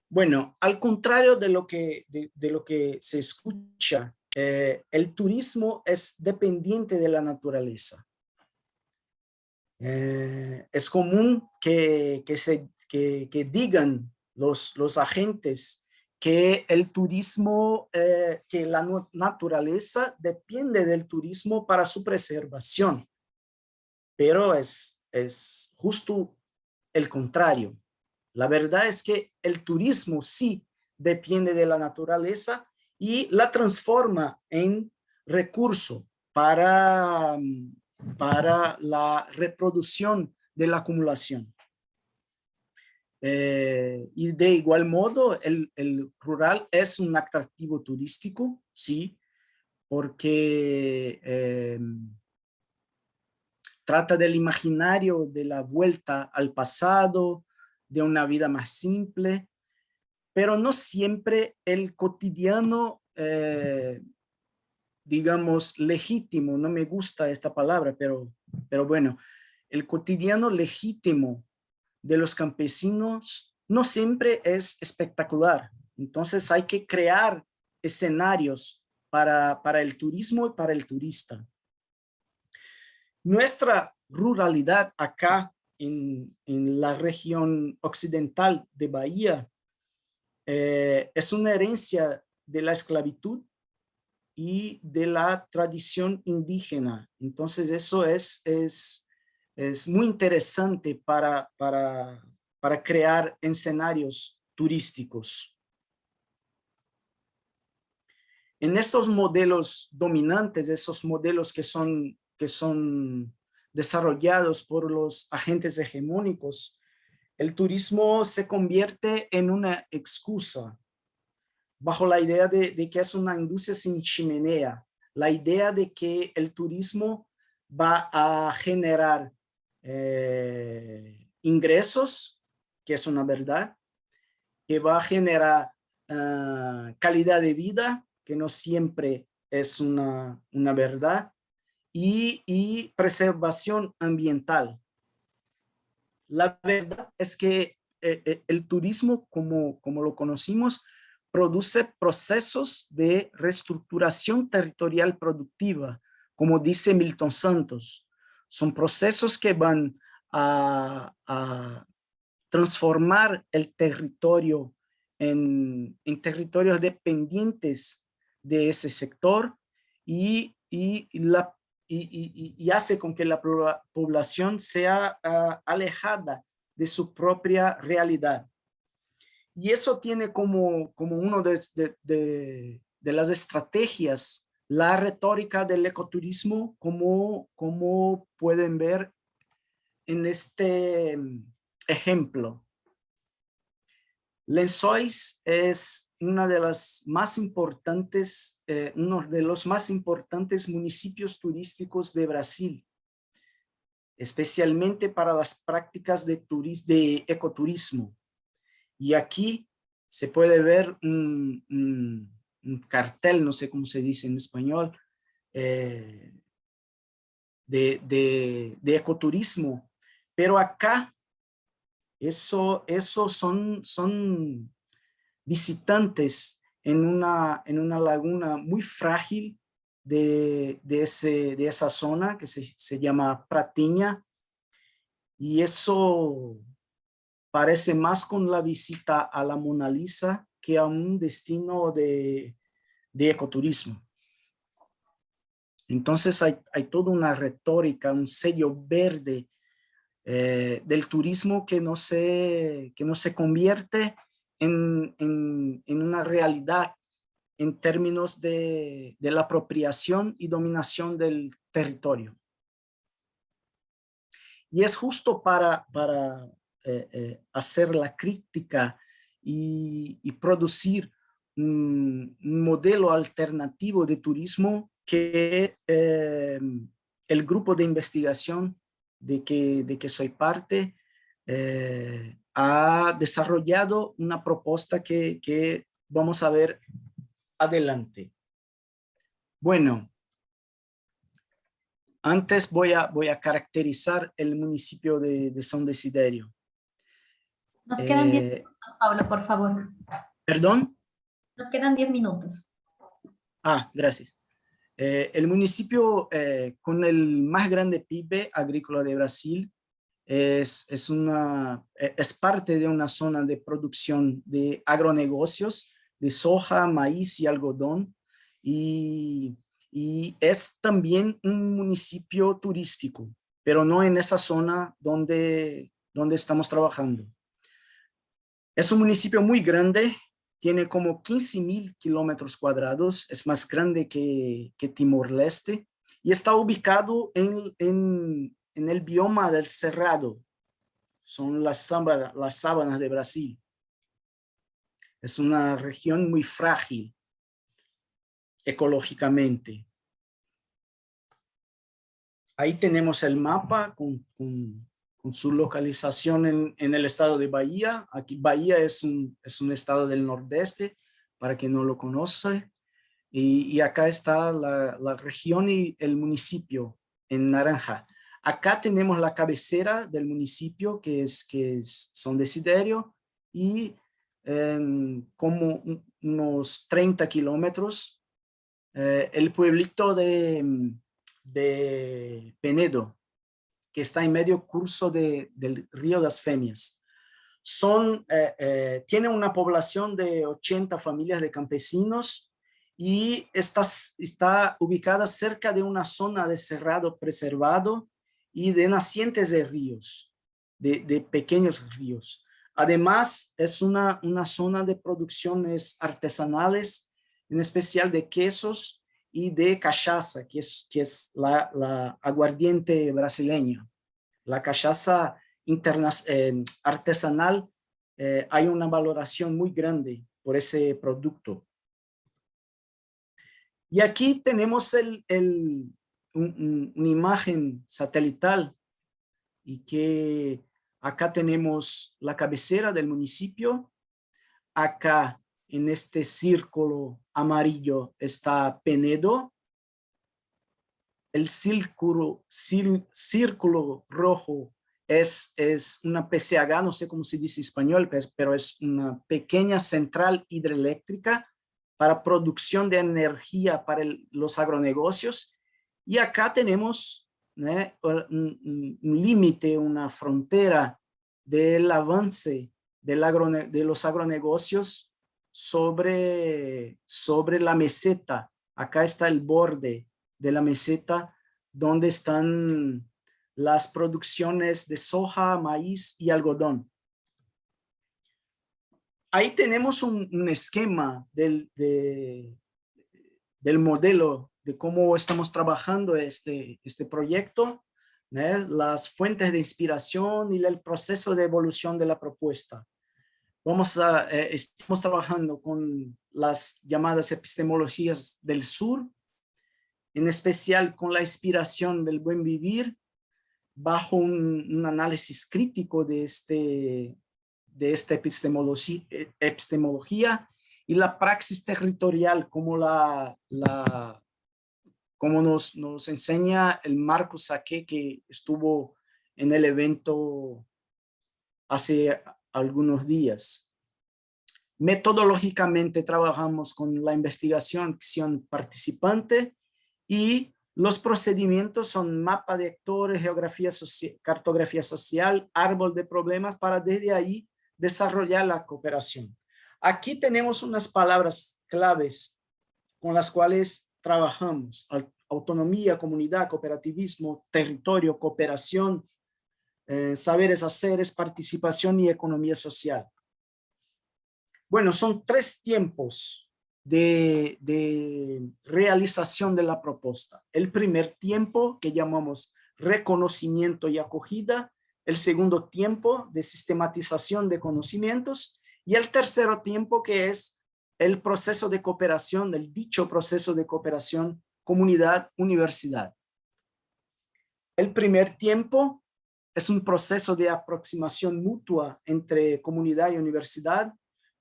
Bueno, al contrario de lo que se escucha, el turismo es dependiente de la naturaleza. Es común que digan los agentes que el turismo, que la naturaleza depende del turismo para su preservación, pero es justo el contrario. La verdad es que el turismo sí depende de la naturaleza y la transforma en recurso para la reproducción de la acumulación. Y de igual modo, el rural es un atractivo turístico, sí, porque trata del imaginario de la vuelta al pasado, de una vida más simple, pero no siempre el cotidiano, digamos, legítimo, no me gusta esta palabra, pero bueno, el cotidiano legítimo de los campesinos no siempre es espectacular. Entonces hay que crear escenarios para el turismo y para el turista. Nuestra ruralidad acá en la región occidental de Bahía es una herencia de la esclavitud y de la tradición indígena. Entonces eso es muy interesante para crear escenarios turísticos. En estos modelos dominantes, esos modelos que son desarrollados por los agentes hegemónicos, el turismo se convierte en una excusa bajo la idea de que es una industria sin chimenea, la idea de que el turismo va a generar ingresos, que es una verdad, que va a generar calidad de vida, que no siempre es una verdad, y preservación ambiental. La verdad es que el turismo, como lo conocimos, produce procesos de reestructuración territorial productiva, como dice Milton Santos. Son procesos que van a transformar el territorio en territorios dependientes de ese sector y hace con que la población sea alejada de su propia realidad. Y eso tiene como uno de las estrategias la retórica del ecoturismo, como pueden ver en este ejemplo. Lençóis es una de las más importantes, uno de los más importantes municipios turísticos de Brasil, especialmente para las prácticas de ecoturismo. Y aquí se puede ver un cartel, no sé cómo se dice en español, de ecoturismo, pero acá eso son visitantes en una laguna muy frágil de esa zona que se llama Pratinha, y eso parece más con la visita a la Mona Lisa que a un destino de ecoturismo. Entonces hay toda una retórica, un sello verde del turismo que no se convierte en una realidad en términos de la apropiación y dominación del territorio. Y es justo para hacer la crítica y producir un modelo alternativo de turismo que el grupo de investigación de que soy parte ha desarrollado una propuesta que vamos a ver adelante. Bueno, antes voy a caracterizar el municipio de San Desiderio. Nos quedan 10 minutos, Pablo, por favor. ¿Perdón? Nos quedan 10 minutos. Gracias. El municipio con el más grande PIB agrícola de Brasil es parte de una zona de producción de agronegocios, de soja, maíz y algodón, y es también un municipio turístico, pero no en esa zona donde estamos trabajando. Es un municipio muy grande, tiene como 15.000 kilómetros cuadrados, es más grande que Timor-Leste y está ubicado en el bioma del Cerrado, son las sábanas de Brasil. Es una región muy frágil ecológicamente. Ahí tenemos el mapa con su localización en el estado de Bahía. Aquí Bahía es un estado del nordeste, para quien no lo conoce. Y acá está la región y el municipio en naranja. Acá tenemos la cabecera del municipio, que es San Desiderio, y como unos 30 kilómetros, el pueblito de Penedo, que está en medio curso del río das Fêmeas. Tiene una población de 80 familias de campesinos y está ubicada cerca de una zona de cerrado preservado y de nacientes de ríos, de pequeños ríos. Además, es una zona de producciones artesanales, en especial de quesos y de cachaza, que es la aguardiente brasileña. La cachaza artesanal, hay una valoración muy grande por ese producto. Y aquí tenemos una imagen satelital y que acá tenemos la cabecera del municipio. Acá en este círculo amarillo está Penedo. El círculo rojo es una PCH, no sé cómo se dice en español, pero es una pequeña central hidroeléctrica para producción de energía para los agronegocios. Y acá tenemos un límite, una frontera del avance de los agronegocios sobre la meseta. Acá está el borde de la meseta donde están las producciones de soja, maíz y algodón. Ahí tenemos un esquema del modelo de cómo estamos trabajando este proyecto, las fuentes de inspiración y el proceso de evolución de la propuesta. Estamos trabajando con las llamadas epistemologías del sur, en especial con la inspiración del buen vivir, bajo un análisis crítico de esta epistemología y la praxis territorial, como nos enseña el Marcos Saque, que estuvo en el evento hace algunos días. Metodológicamente trabajamos con la investigación, acción participante, y los procedimientos son mapa de actores, cartografía social, árbol de problemas, para desde ahí desarrollar la cooperación. Aquí tenemos unas palabras claves con las cuales trabajamos: autonomía, comunidad, cooperativismo, territorio, cooperación, saberes haceres, participación y economía social. Bueno, son 3 tiempos de realización de la propuesta. El primer tiempo, que llamamos reconocimiento y acogida, el segundo tiempo de sistematización de conocimientos y el tercer tiempo, que es el proceso de cooperación, el dicho proceso de cooperación comunidad-universidad. El primer tiempo es un proceso de aproximación mutua entre comunidad y universidad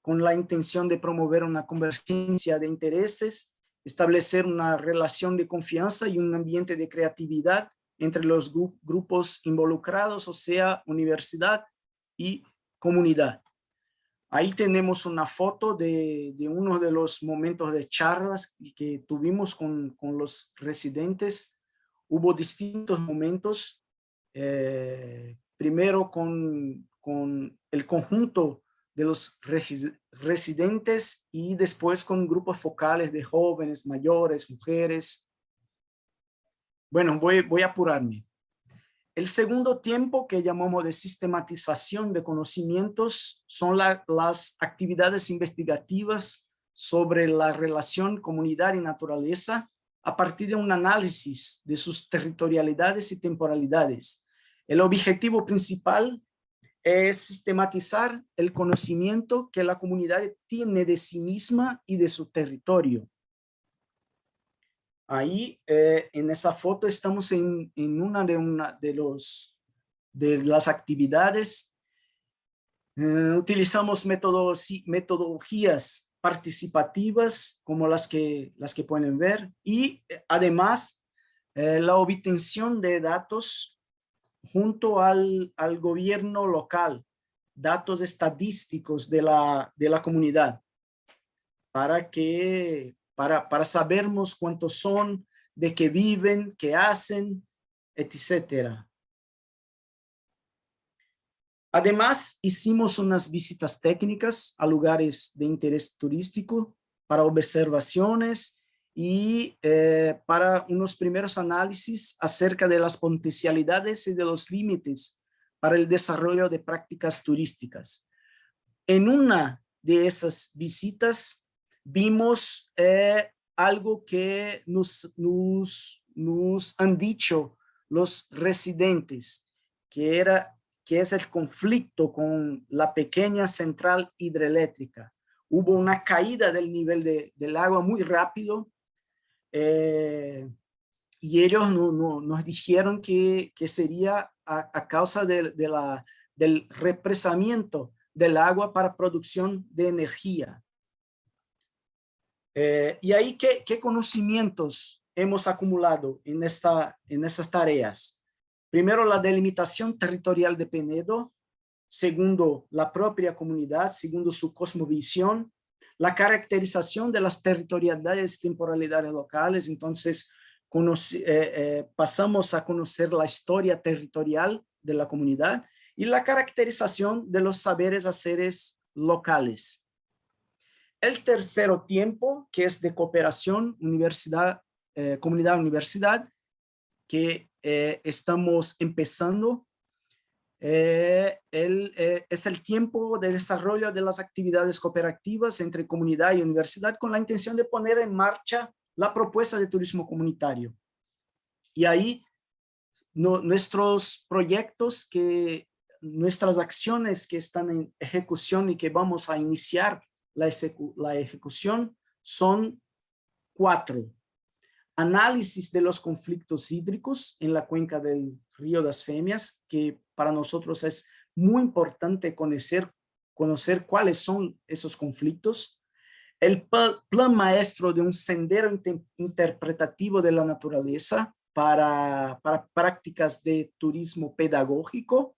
con la intención de promover una convergencia de intereses, establecer una relación de confianza y un ambiente de creatividad entre los grupos involucrados, o sea, universidad y comunidad. Ahí tenemos una foto de uno de los momentos de charlas que tuvimos con los residentes. Hubo distintos momentos, primero con el conjunto de los residentes y después con grupos focales de jóvenes, mayores, mujeres. Bueno, voy a apurarme. El segundo tiempo, que llamamos de sistematización de conocimientos, son las actividades investigativas sobre la relación comunidad y naturaleza a partir de un análisis de sus territorialidades y temporalidades. El objetivo principal es sistematizar el conocimiento que la comunidad tiene de sí misma y de su territorio. Ahí en esa foto estamos en una de las actividades. Utilizamos metodologías participativas como las que pueden ver y además la obtención de datos junto al gobierno local, datos estadísticos de la comunidad para sabermos cuántos son, de qué viven, qué hacen, etcétera. Además, hicimos unas visitas técnicas a lugares de interés turístico para observaciones y para unos primeros análisis acerca de las potencialidades y de los límites para el desarrollo de prácticas turísticas. En una de esas visitas vimos algo que nos han dicho los residentes, que es el conflicto con la pequeña central hidroeléctrica. Hubo una caída del nivel del agua muy rápido y ellos nos dijeron que sería a causa del represamiento del agua para producción de energía. Y ahí, ¿qué conocimientos hemos acumulado en estas tareas? Primero, la delimitación territorial de Penedo. Segundo, la propia comunidad, segundo su cosmovisión. La caracterización de las territorialidades y temporalidades locales. Entonces, pasamos a conocer la historia territorial de la comunidad y la caracterización de los saberes haceres locales. El tercer tiempo, que es de cooperación comunidad-universidad, que estamos empezando, es el tiempo de desarrollo de las actividades cooperativas entre comunidad y universidad con la intención de poner en marcha la propuesta de turismo comunitario. Y ahí nuestros proyectos, nuestras acciones que están en ejecución y que vamos a iniciar la ejecución son 4. Análisis de los conflictos hídricos en la cuenca del Río das Fêmeas, que para nosotros es muy importante conocer cuáles son esos conflictos. El plan maestro de un sendero interpretativo de la naturaleza para prácticas de turismo pedagógico.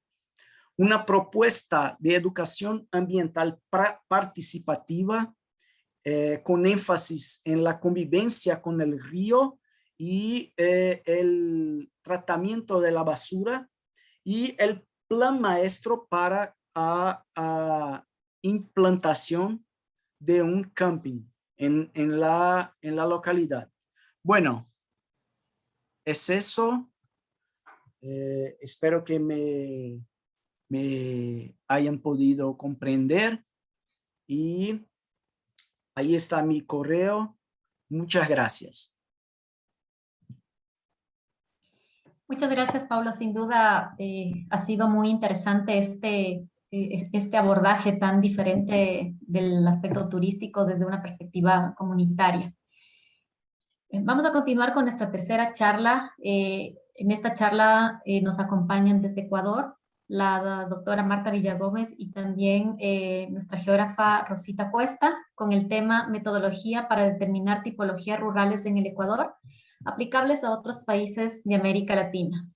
Una propuesta de educación ambiental participativa con énfasis en la convivencia con el río y el tratamiento de la basura, y el plan maestro para implantación de un camping en la localidad. Bueno, es eso. Espero que me hayan podido comprender y Ahí está mi correo. Muchas gracias. Muchas gracias, Pablo. Sin duda ha sido muy interesante este abordaje tan diferente del aspecto turístico desde una perspectiva comunitaria. Vamos a continuar con nuestra tercera charla. En esta charla nos acompañan desde Ecuador la doctora Marta Villagómez y también nuestra geógrafa Rosita Cuesta con el tema Metodología para determinar tipologías rurales en el Ecuador, aplicables a otros países de América Latina.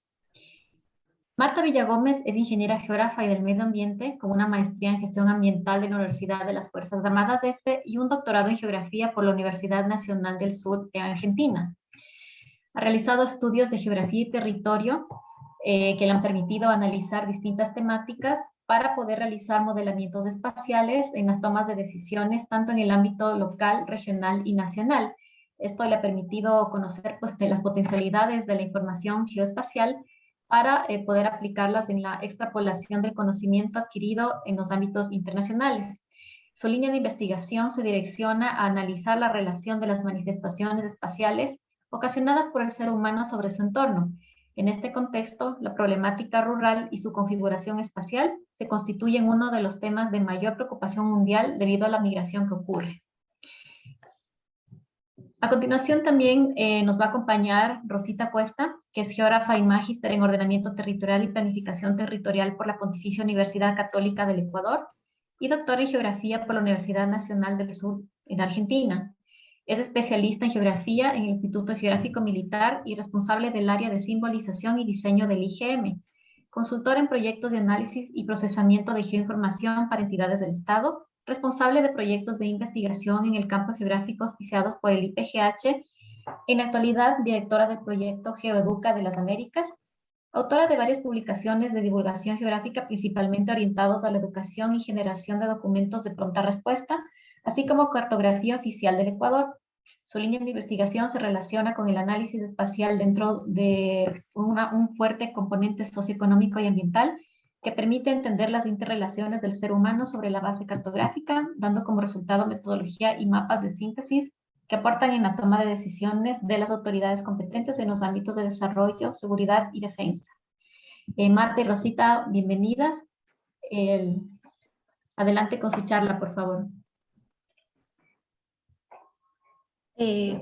Marta Villagómez es ingeniera geógrafa y del medio ambiente con una maestría en gestión ambiental de la Universidad de las Fuerzas Armadas y un doctorado en geografía por la Universidad Nacional del Sur de Argentina. Ha realizado estudios de geografía y territorio que le han permitido analizar distintas temáticas para poder realizar modelamientos espaciales en las tomas de decisiones tanto en el ámbito local, regional y nacional. Esto le ha permitido conocer de las potencialidades de la información geoespacial para poder aplicarlas en la extrapolación del conocimiento adquirido en los ámbitos internacionales. Su línea de investigación se direcciona a analizar la relación de las manifestaciones espaciales ocasionadas por el ser humano sobre su entorno. En este contexto, la problemática rural y su configuración espacial se constituyen uno de los temas de mayor preocupación mundial debido a la migración que ocurre. A continuación también nos va a acompañar Rosita Cuesta, que es geógrafa y magíster en ordenamiento territorial y planificación territorial por la Pontificia Universidad Católica del Ecuador y doctora en geografía por la Universidad Nacional del Sur en Argentina. Es especialista en geografía en el Instituto Geográfico Militar y responsable del área de simbolización y diseño del IGM. Consultora en proyectos de análisis y procesamiento de geoinformación para entidades del Estado, responsable de proyectos de investigación en el campo geográfico auspiciados por el IPGH, en la actualidad directora del proyecto GeoEduca de las Américas, autora de varias publicaciones de divulgación geográfica principalmente orientados a la educación y generación de documentos de pronta respuesta, así como cartografía oficial del Ecuador. Su línea de investigación se relaciona con el análisis espacial dentro de un fuerte componente socioeconómico y ambiental que permite entender las interrelaciones del ser humano sobre la base cartográfica, dando como resultado metodología y mapas de síntesis que aportan en la toma de decisiones de las autoridades competentes en los ámbitos de desarrollo, seguridad y defensa. Marta y Rosita, bienvenidas. Adelante con su charla, por favor.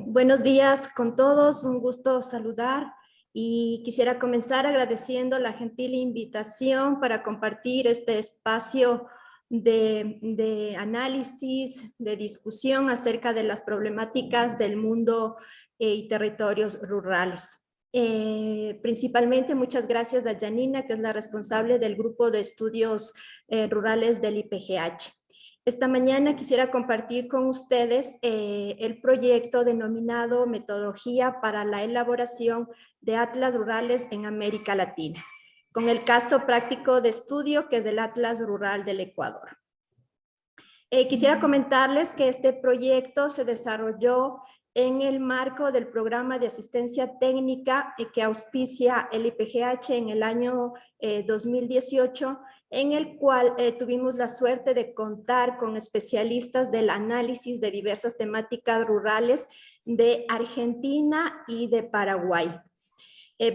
Buenos días con todos, un gusto saludar y quisiera comenzar agradeciendo la gentil invitación para compartir este espacio de análisis, de discusión acerca de las problemáticas del mundo y territorios rurales. Principalmente muchas gracias a Janina, que es la responsable del grupo de estudios rurales del IPGH. Esta mañana quisiera compartir con ustedes el proyecto denominado Metodología para la elaboración de atlas rurales en América Latina, con el caso práctico de estudio que es del Atlas Rural del Ecuador. Quisiera comentarles que este proyecto se desarrolló en el marco del programa de asistencia técnica que auspicia el IPGH en el año 2018, en el cual tuvimos la suerte de contar con especialistas del análisis de diversas temáticas rurales de Argentina y de Paraguay.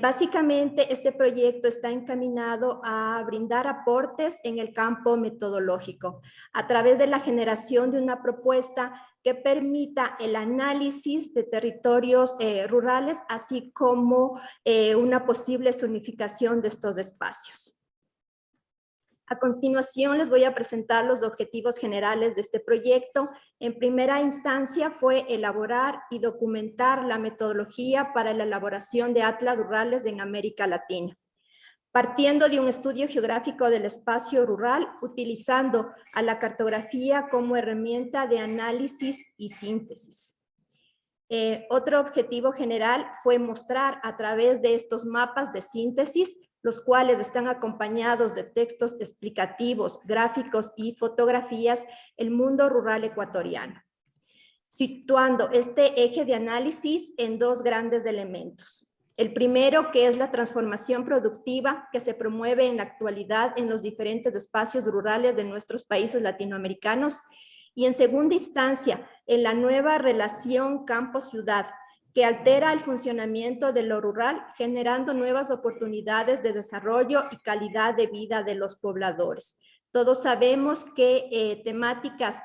Básicamente, este proyecto está encaminado a brindar aportes en el campo metodológico a través de la generación de una propuesta que permita el análisis de territorios rurales, así como una posible zonificación de estos espacios. A continuación les voy a presentar los objetivos generales de este proyecto. En primera instancia fue elaborar y documentar la metodología para la elaboración de atlas rurales en América Latina, partiendo de un estudio geográfico del espacio rural, utilizando a la cartografía como herramienta de análisis y síntesis. Otro objetivo general fue mostrar a través de estos mapas de síntesis, los cuales están acompañados de textos explicativos, gráficos y fotografías, el mundo rural ecuatoriano, situando este eje de análisis en dos grandes elementos. El primero, que es la transformación productiva que se promueve en la actualidad en los diferentes espacios rurales de nuestros países latinoamericanos, y en segunda instancia, en la nueva relación campo-ciudad, que altera el funcionamiento de lo rural, generando nuevas oportunidades de desarrollo y calidad de vida de los pobladores. Todos sabemos que temáticas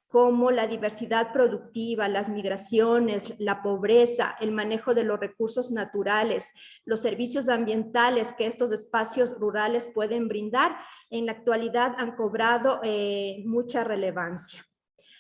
como la diversidad productiva, las migraciones, la pobreza, el manejo de los recursos naturales, los servicios ambientales que estos espacios rurales pueden brindar, en la actualidad han cobrado mucha relevancia.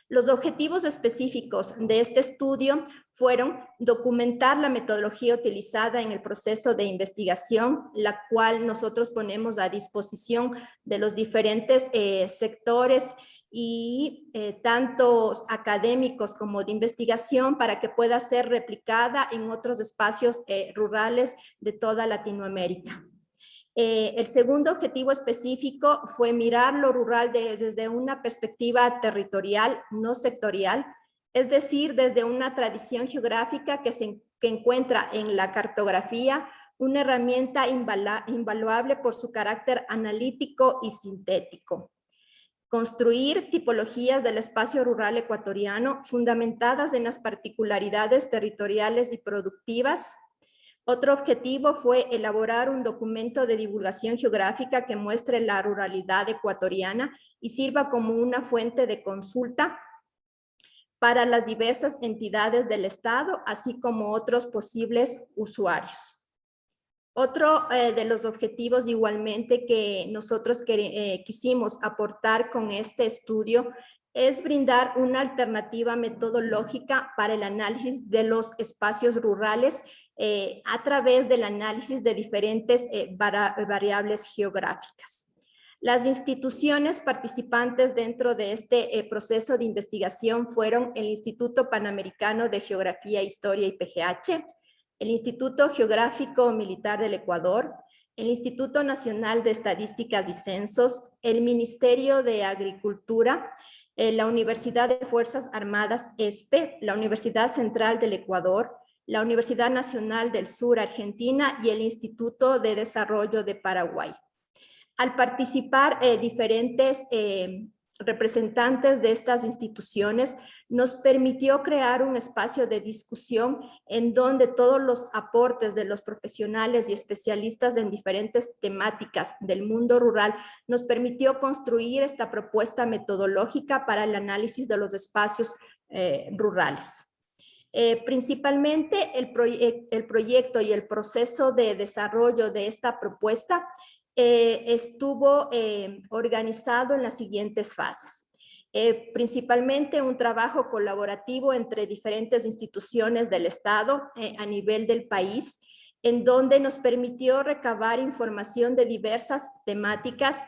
Los objetivos específicos de este estudio fueron documentar la metodología utilizada en el proceso de investigación, la cual nosotros ponemos a disposición de los diferentes sectores y tanto académicos como de investigación para que pueda ser replicada en otros espacios rurales de toda Latinoamérica. El segundo objetivo específico fue mirar lo rural desde una perspectiva territorial, no sectorial, es decir, desde una tradición geográfica que encuentra en la cartografía una herramienta invaluable por su carácter analítico y sintético. Construir tipologías del espacio rural ecuatoriano fundamentadas en las particularidades territoriales y productivas. Otro objetivo fue elaborar un documento de divulgación geográfica que muestre la ruralidad ecuatoriana y sirva como una fuente de consulta para las diversas entidades del Estado, así como otros posibles usuarios. Otro de los objetivos igualmente que nosotros quisimos aportar con este estudio es brindar una alternativa metodológica para el análisis de los espacios rurales a través del análisis de diferentes variables geográficas. Las instituciones participantes dentro de este proceso de investigación fueron el Instituto Panamericano de Geografía, Historia y PGH, el Instituto Geográfico Militar del Ecuador, el Instituto Nacional de Estadísticas y Censos, el Ministerio de Agricultura, la Universidad de Fuerzas Armadas, ESPE, la Universidad Central del Ecuador, la Universidad Nacional del Sur Argentina y el Instituto de Desarrollo de Paraguay. Al participar diferentes representantes de estas instituciones, nos permitió crear un espacio de discusión en donde todos los aportes de los profesionales y especialistas en diferentes temáticas del mundo rural nos permitió construir esta propuesta metodológica para el análisis de los espacios rurales. Principalmente el proyecto y el proceso de desarrollo de esta propuesta estuvo organizado en las siguientes fases. Principalmente un trabajo colaborativo entre diferentes instituciones del Estado a nivel del país, en donde nos permitió recabar información de diversas temáticas,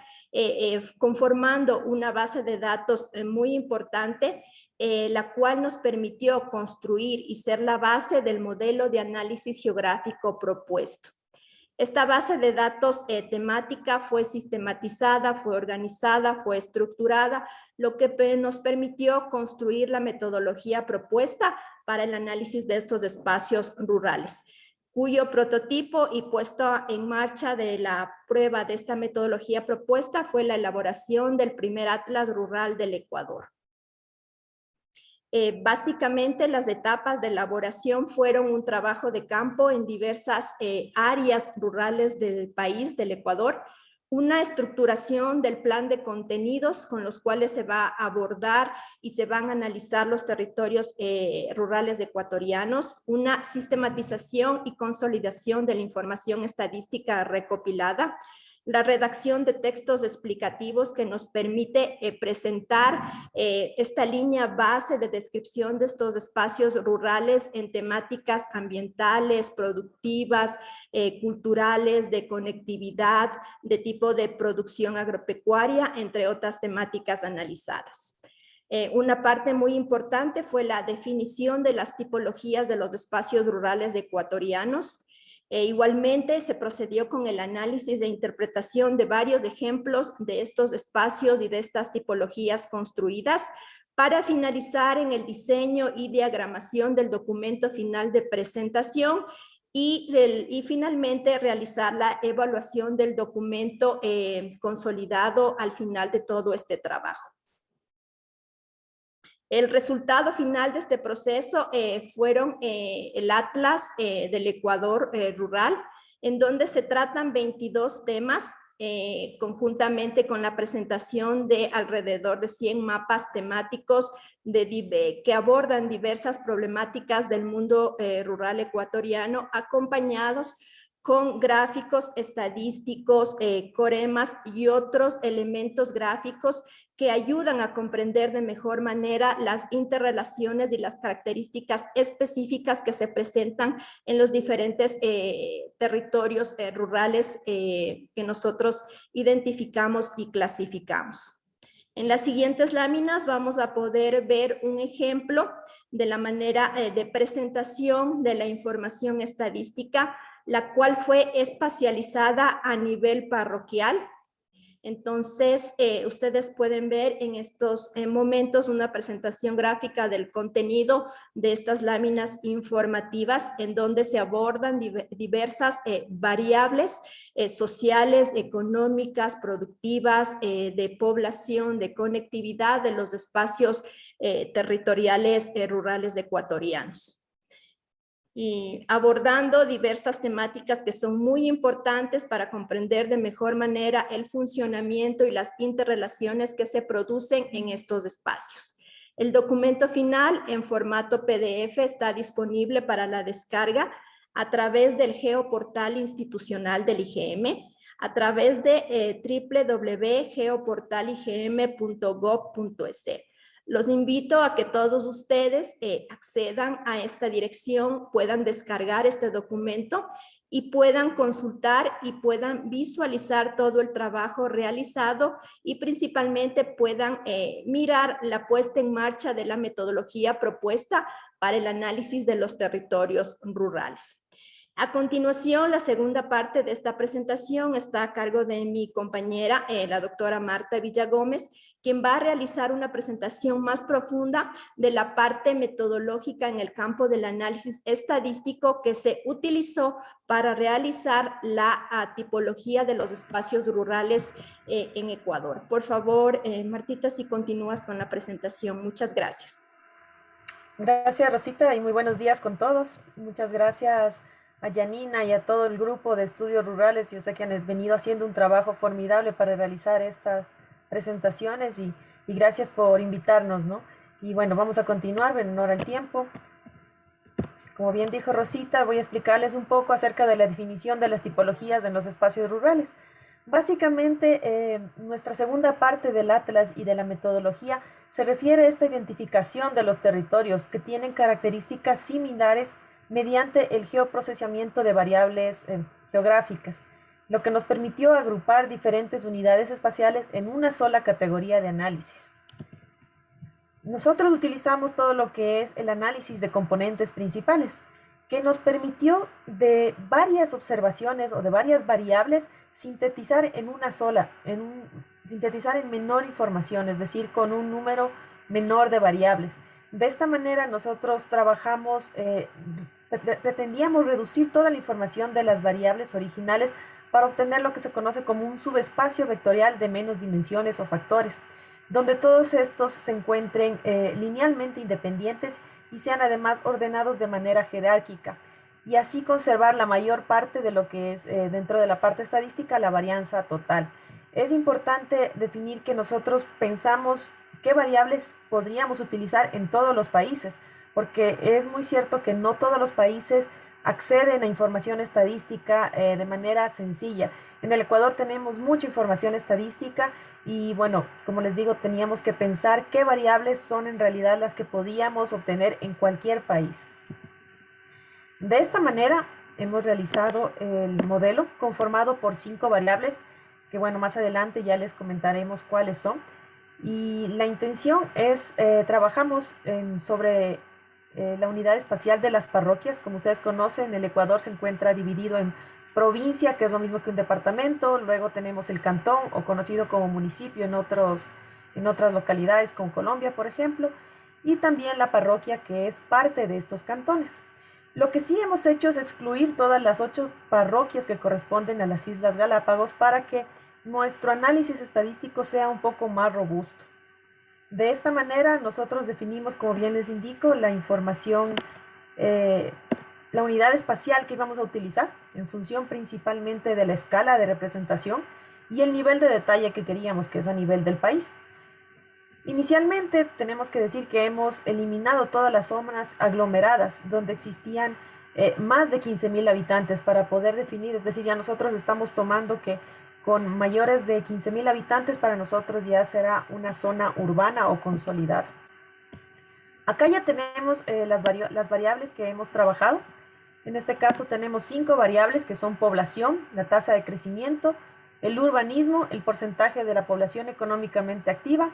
conformando una base de datos muy importante, la cual nos permitió construir y ser la base del modelo de análisis geográfico propuesto. Esta base de datos temática fue sistematizada, fue organizada, fue estructurada, lo que nos permitió construir la metodología propuesta para el análisis de estos espacios rurales, cuyo prototipo y puesto en marcha de la prueba de esta metodología propuesta fue la elaboración del primer Atlas Rural del Ecuador. Básicamente las etapas de elaboración fueron un trabajo de campo en diversas áreas rurales del país, del Ecuador, una estructuración del plan de contenidos con los cuales se va a abordar y se van a analizar los territorios rurales ecuatorianos, una sistematización y consolidación de la información estadística recopilada, la redacción de textos explicativos que nos permite presentar esta línea base de descripción de estos espacios rurales en temáticas ambientales, productivas, culturales, de conectividad, de tipo de producción agropecuaria, entre otras temáticas analizadas. Una parte muy importante fue la definición de las tipologías de los espacios rurales ecuatorianos. Igualmente se procedió con el análisis de interpretación de varios ejemplos de estos espacios y de estas tipologías construidas para finalizar en el diseño y diagramación del documento final de presentación y finalmente realizar la evaluación del documento consolidado al final de todo este trabajo. El resultado final de este proceso fueron el Atlas del Ecuador rural, en donde se tratan 22 temas, conjuntamente con la presentación de alrededor de 100 mapas temáticos que abordan diversas problemáticas del mundo rural ecuatoriano, acompañados con gráficos estadísticos, coremas y otros elementos gráficos que ayudan a comprender de mejor manera las interrelaciones y las características específicas que se presentan en los diferentes territorios rurales que nosotros identificamos y clasificamos. En las siguientes láminas vamos a poder ver un ejemplo de la manera de presentación de la información estadística, la cual fue espacializada a nivel parroquial. Entonces, ustedes pueden ver en estos momentos una presentación gráfica del contenido de estas láminas informativas en donde se abordan diversas variables sociales, económicas, productivas, de población, de conectividad de los espacios territoriales rurales ecuatorianos. Y abordando diversas temáticas que son muy importantes para comprender de mejor manera el funcionamiento y las interrelaciones que se producen en estos espacios. El documento final en formato PDF está disponible para la descarga a través del geoportal institucional del IGM, a través de www.geoportaligm.gov.es. Los invito a que todos ustedes accedan a esta dirección, puedan descargar este documento y puedan consultar y puedan visualizar todo el trabajo realizado y principalmente puedan mirar la puesta en marcha de la metodología propuesta para el análisis de los territorios rurales. A continuación, la segunda parte de esta presentación está a cargo de mi compañera, la doctora Marta Villagómez, quien va a realizar una presentación más profunda de la parte metodológica en el campo del análisis estadístico que se utilizó para realizar la tipología de los espacios rurales en Ecuador. Por favor, Martita, si continúas con la presentación. Muchas gracias. Gracias, Rosita, y muy buenos días con todos. Muchas gracias a Yanina y a todo el grupo de estudios rurales. Yo sé que han venido haciendo un trabajo formidable para realizar estas presentaciones y gracias por invitarnos, ¿no? Y bueno, vamos a continuar en honor al tiempo. Como bien dijo Rosita, voy a explicarles un poco acerca de la definición de las tipologías en los espacios rurales. Básicamente, nuestra segunda parte del Atlas y de la metodología se refiere a esta identificación de los territorios que tienen características similares mediante el geoprocesamiento de variables geográficas, lo que nos permitió agrupar diferentes unidades espaciales en una sola categoría de análisis. Nosotros utilizamos todo lo que es el análisis de componentes principales, que nos permitió de varias observaciones o de varias variables sintetizar en una sola, sintetizar en menor información, es decir, con un número menor de variables. De esta manera nosotros trabajamos, pretendíamos reducir toda la información de las variables originales para obtener lo que se conoce como un subespacio vectorial de menos dimensiones o factores, donde todos estos se encuentren linealmente independientes y sean además ordenados de manera jerárquica, y así conservar la mayor parte de lo que es dentro de la parte estadística la varianza total. Es importante definir que nosotros pensamos qué variables podríamos utilizar en todos los países, porque es muy cierto que no todos los países acceden a información estadística de manera sencilla. En el Ecuador tenemos mucha información estadística y bueno, como les digo, teníamos que pensar qué variables son en realidad las que podíamos obtener en cualquier país. De esta manera hemos realizado el modelo conformado por 5 variables, que bueno, más adelante ya les comentaremos cuáles son. Y la intención es, trabajamos sobre la unidad espacial de las parroquias. Como ustedes conocen, el Ecuador se encuentra dividido en provincia, que es lo mismo que un departamento, luego tenemos el cantón, o conocido como municipio en otras localidades, como Colombia, por ejemplo, y también la parroquia, que es parte de estos cantones. Lo que sí hemos hecho es excluir todas las 8 parroquias que corresponden a las Islas Galápagos para que nuestro análisis estadístico sea un poco más robusto. De esta manera, nosotros definimos, como bien les indico, la información, la unidad espacial que íbamos a utilizar en función principalmente de la escala de representación y el nivel de detalle que queríamos, que es a nivel del país. Inicialmente tenemos que decir que hemos eliminado todas las zonas aglomeradas donde existían más de 15.000 habitantes para poder definir, es decir, ya nosotros estamos tomando que con mayores de 15.000 habitantes para nosotros ya será una zona urbana o consolidada. Acá ya tenemos las variables que hemos trabajado. En este caso tenemos 5 variables que son población, la tasa de crecimiento, el urbanismo, el porcentaje de la población económicamente activa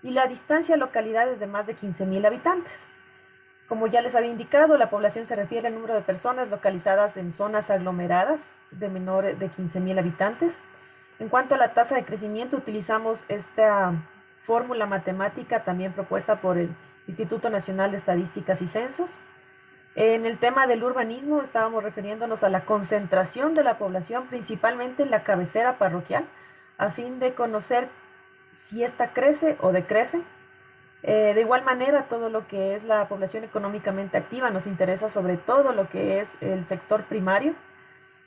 y la distancia a localidades de más de 15.000 habitantes. Como ya les había indicado, la población se refiere al número de personas localizadas en zonas aglomeradas de menor de 15.000 habitantes. En cuanto a la tasa de crecimiento, utilizamos esta fórmula matemática también propuesta por el Instituto Nacional de Estadísticas y Censos. En el tema del urbanismo estábamos refiriéndonos a la concentración de la población, principalmente en la cabecera parroquial, a fin de conocer si ésta crece o decrece. De igual manera, todo lo que es la población económicamente activa nos interesa sobre todo lo que es el sector primario.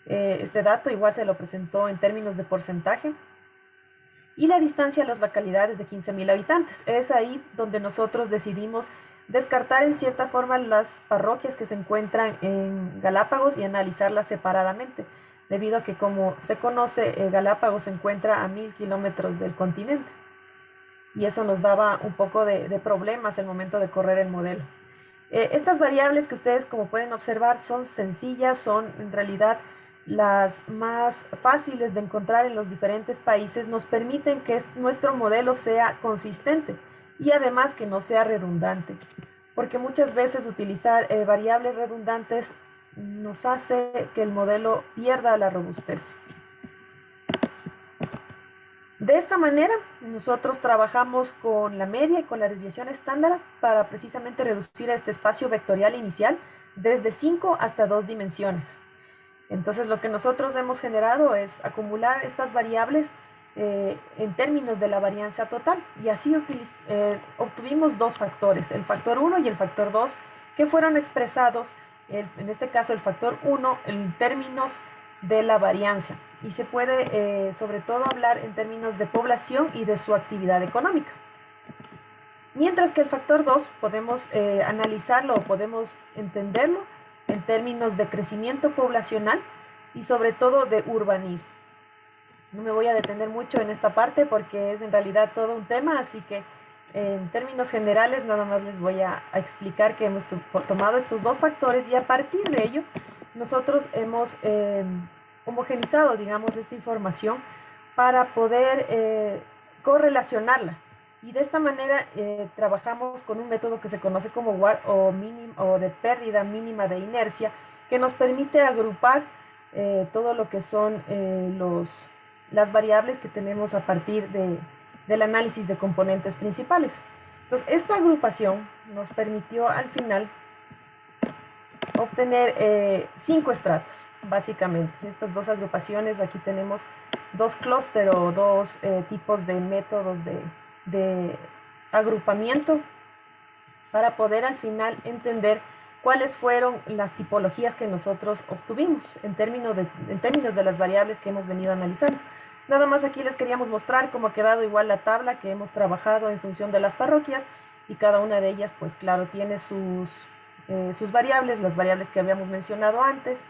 Este dato igual se lo presentó en términos de porcentaje. Y la distancia a las localidades de 15.000 habitantes. Es ahí donde nosotros decidimos descartar en cierta forma las parroquias que se encuentran en Galápagos y analizarlas separadamente, debido a que, como se conoce, Galápagos se encuentra a 1.000 kilómetros del continente. Y eso nos daba un poco de problemas al momento de correr el modelo. Estas variables que ustedes, como pueden observar, son sencillas, son en realidad las más fáciles de encontrar en los diferentes países, nos permiten que nuestro modelo sea consistente y además que no sea redundante, porque muchas veces utilizar variables redundantes nos hace que el modelo pierda la robustez. De esta manera, nosotros trabajamos con la media y con la desviación estándar para precisamente reducir este espacio vectorial inicial desde 5 hasta 2 dimensiones. Entonces, lo que nosotros hemos generado es acumular estas variables en términos de la varianza total, y así obtuvimos 2 factores, el factor 1 y el factor 2, que fueron expresados, en este caso el factor 1, en términos de la varianza, y se puede sobre todo hablar en términos de población y de su actividad económica. Mientras que el factor 2 podemos analizarlo o podemos entenderlo en términos de crecimiento poblacional y sobre todo de urbanismo. No me voy a detener mucho en esta parte porque es en realidad todo un tema, así que en términos generales nada más les voy a explicar que hemos tomado estos 2 factores y a partir de ello nosotros hemos homogenizado, digamos, esta información para poder correlacionarla. Y de esta manera trabajamos con un método que se conoce como WAR o de pérdida mínima de inercia, que nos permite agrupar todo lo que son las variables que tenemos a partir del análisis de componentes principales. Entonces, esta agrupación nos permitió al final obtener 5 estratos, básicamente. Estas 2 agrupaciones, aquí tenemos 2 clústeres o 2 tipos de métodos de agrupamiento para poder al final entender cuáles fueron las tipologías que nosotros obtuvimos en términos de las variables que hemos venido analizando. Nada más aquí les queríamos mostrar cómo ha quedado igual la tabla que hemos trabajado en función de las parroquias, y cada una de ellas, pues claro, tiene sus variables, las variables que habíamos mencionado antes,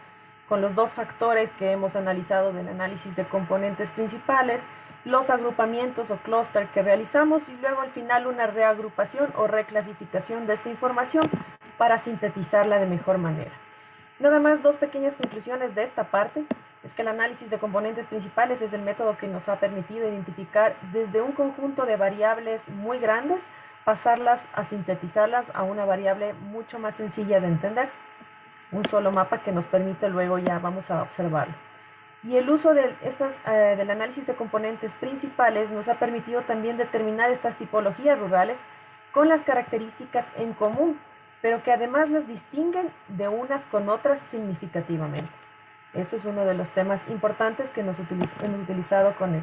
con los 2 factores que hemos analizado del análisis de componentes principales, los agrupamientos o clúster que realizamos y luego al final una reagrupación o reclasificación de esta información para sintetizarla de mejor manera. Nada más 2 pequeñas conclusiones de esta parte, es que el análisis de componentes principales es el método que nos ha permitido identificar desde un conjunto de variables muy grandes, pasarlas a sintetizarlas a una variable mucho más sencilla de entender, un solo mapa que nos permite luego ya vamos a observarlo. Y el uso del análisis de componentes principales nos ha permitido también determinar estas tipologías rurales con las características en común, pero que además las distinguen de unas con otras significativamente. Eso es uno de los temas importantes que hemos utilizado con el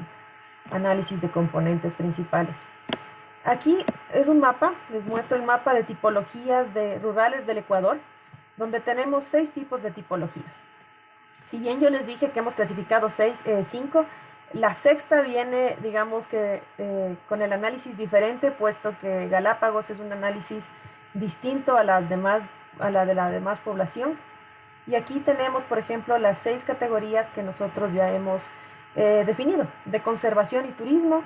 análisis de componentes principales. Aquí es un mapa, les muestro el mapa de tipologías rurales del Ecuador, donde tenemos 6 tipos de tipologías. Si bien yo les dije que hemos clasificado 5, la sexta viene, digamos que con el análisis diferente, puesto que Galápagos es un análisis distinto a la de la demás población. Y aquí tenemos, por ejemplo, las 6 categorías que nosotros ya hemos definido: de conservación y turismo,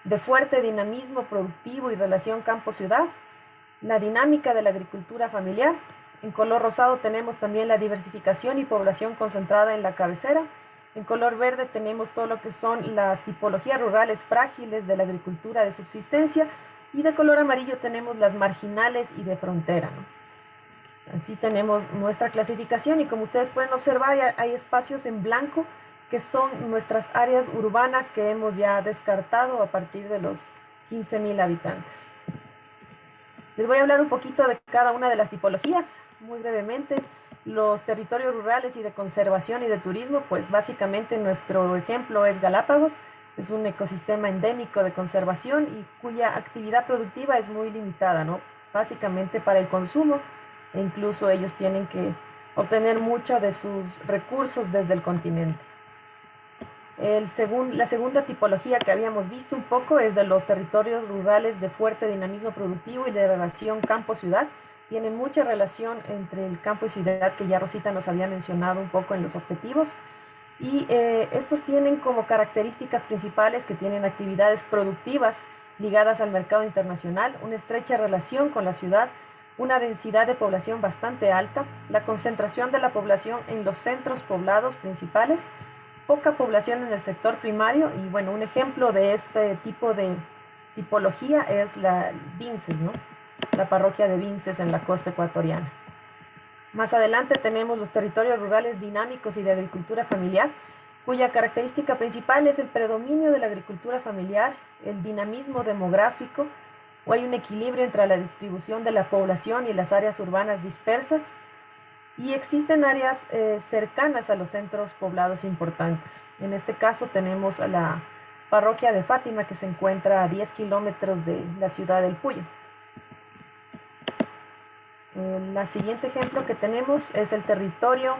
de fuerte dinamismo productivo y relación campo-ciudad, la dinámica de la agricultura familiar. En color rosado tenemos también la diversificación y población concentrada en la cabecera. En color verde tenemos todo lo que son las tipologías rurales frágiles de la agricultura de subsistencia. Y de color amarillo tenemos las marginales y de frontera, ¿no? Así tenemos nuestra clasificación, y como ustedes pueden observar, hay espacios en blanco que son nuestras áreas urbanas que hemos ya descartado a partir de los 15.000 habitantes. Les voy a hablar un poquito de cada una de las tipologías, muy brevemente. Los territorios rurales y de conservación y de turismo, pues básicamente nuestro ejemplo es Galápagos. Es un ecosistema endémico de conservación y cuya actividad productiva es muy limitada, ¿no? Básicamente para el consumo, e incluso ellos tienen que obtener mucho de sus recursos desde el continente. La segunda tipología que habíamos visto un poco es de los territorios rurales de fuerte dinamismo productivo y de relación campo-ciudad. Tienen mucha relación entre el campo y ciudad, que ya Rosita nos había mencionado un poco en los objetivos. Y estos tienen como características principales que tienen actividades productivas ligadas al mercado internacional, una estrecha relación con la ciudad, una densidad de población bastante alta, la concentración de la población en los centros poblados principales, poca población en el sector primario. Y bueno, un ejemplo de este tipo de tipología es la Vinces, ¿no? La parroquia de Vinces en la costa ecuatoriana. Más adelante tenemos los territorios rurales dinámicos y de agricultura familiar, cuya característica principal es el predominio de la agricultura familiar, el dinamismo demográfico, o hay un equilibrio entre la distribución de la población y las áreas urbanas dispersas, y existen áreas cercanas a los centros poblados importantes. En este caso tenemos a la parroquia de Fátima, que se encuentra a 10 kilómetros de la ciudad del Puyo. El siguiente ejemplo que tenemos es el territorios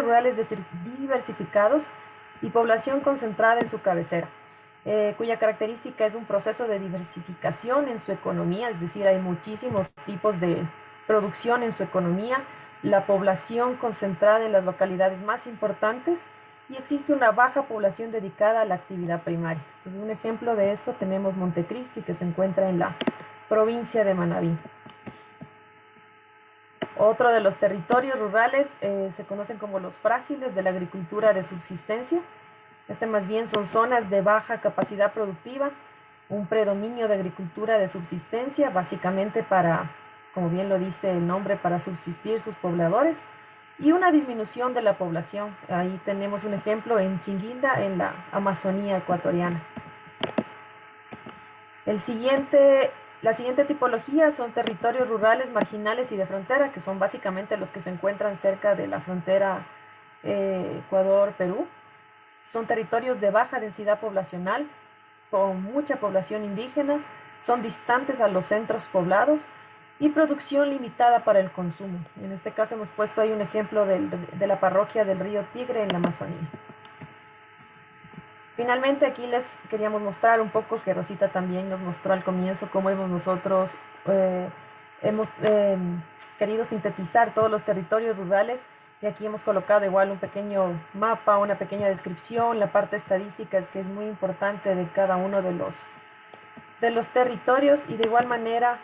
rurales diversificados y población concentrada en su cabecera, cuya característica es un proceso de diversificación en su economía, es decir, hay muchísimos tipos de producción en su economía, la población concentrada en las localidades más importantes, y existe una baja población dedicada a la actividad primaria. Entonces, un ejemplo de esto tenemos Montecristi, que se encuentra en la provincia de Manabí. Otro de los territorios rurales se conocen como los frágiles de la agricultura de subsistencia. Más bien son zonas de baja capacidad productiva, un predominio de agricultura de subsistencia, básicamente para, como bien lo dice el nombre, para subsistir sus pobladores, y una disminución de la población. Ahí tenemos un ejemplo en Chinguinda, en la Amazonía ecuatoriana. La siguiente tipología son territorios rurales, marginales y de frontera, que son básicamente los que se encuentran cerca de la frontera Ecuador-Perú. Son territorios de baja densidad poblacional, con mucha población indígena, son distantes a los centros poblados y producción limitada para el consumo. En este caso hemos puesto ahí un ejemplo de la parroquia del río Tigre en la Amazonía. Finalmente, aquí les queríamos mostrar un poco, que Rosita también nos mostró al comienzo, cómo nosotros hemos querido sintetizar todos los territorios rurales, y aquí hemos colocado igual un pequeño mapa, una pequeña descripción, la parte estadística es que es muy importante de cada uno de los territorios, y de igual manera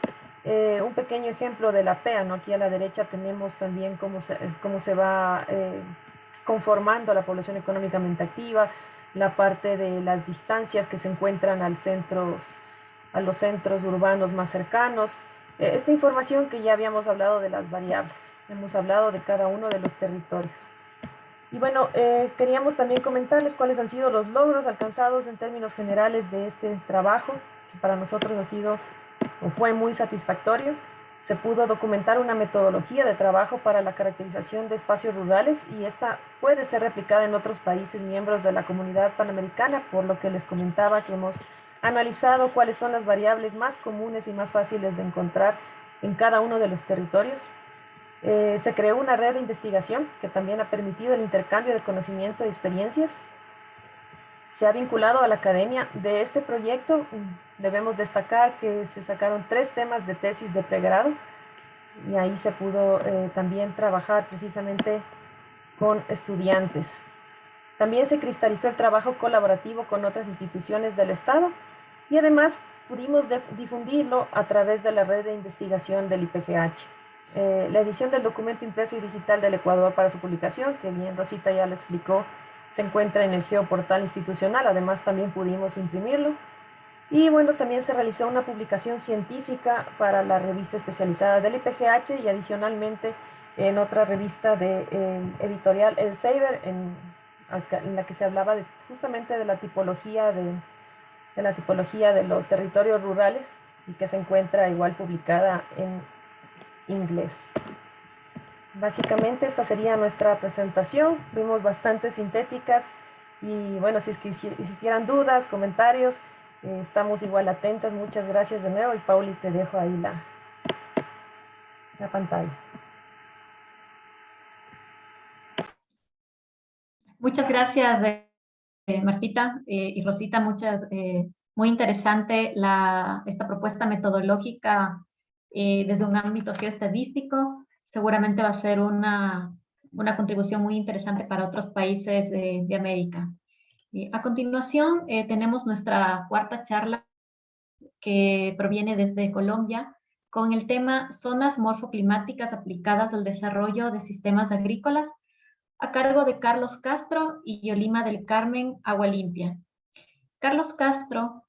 un pequeño ejemplo de la PEA, ¿no? Aquí a la derecha tenemos también cómo se va conformando la población económicamente activa, la parte de las distancias que se encuentran a los centros urbanos más cercanos. Esta información que ya habíamos hablado de las variables, hemos hablado de cada uno de los territorios. Y bueno, queríamos también comentarles cuáles han sido los logros alcanzados en términos generales de este trabajo, que para nosotros ha sido o fue muy satisfactorio. Se pudo documentar una metodología de trabajo para la caracterización de espacios rurales, y esta puede ser replicada en otros países miembros de la Comunidad Panamericana, por lo que les comentaba que hemos analizado cuáles son las variables más comunes y más fáciles de encontrar en cada uno de los territorios. Se creó una red de investigación que también ha permitido el intercambio de conocimiento y experiencias. Se ha vinculado a la academia. De este proyecto debemos destacar que se sacaron 3 temas de tesis de pregrado y ahí se pudo también trabajar precisamente con estudiantes. También se cristalizó el trabajo colaborativo con otras instituciones del Estado y además pudimos difundirlo a través de la red de investigación del IPGH. La edición del documento impreso y digital del Ecuador para su publicación, que bien Rosita ya lo explicó, se encuentra en el geoportal institucional. Además también pudimos imprimirlo. Y bueno, también se realizó una publicación científica para la revista especializada del IPGH y adicionalmente en otra revista de editorial El Saber, en la que se hablaba justamente de la tipología de los territorios rurales y que se encuentra igual publicada en inglés. Básicamente esta sería nuestra presentación. Fuimos bastante sintéticas y bueno, si es que existieran dudas, comentarios, estamos igual atentas. Muchas gracias de nuevo y Pauli, te dejo ahí la pantalla. Muchas gracias, Martita y Rosita. Muy interesante esta propuesta metodológica desde un ámbito geoestadístico. Seguramente va a ser una contribución muy interesante para otros países de América. A continuación, tenemos nuestra cuarta charla que proviene desde Colombia con el tema Zonas morfoclimáticas aplicadas al desarrollo de sistemas agrícolas, a cargo de Carlos Castro y Yolima del Carmen Agualimpia. Carlos Castro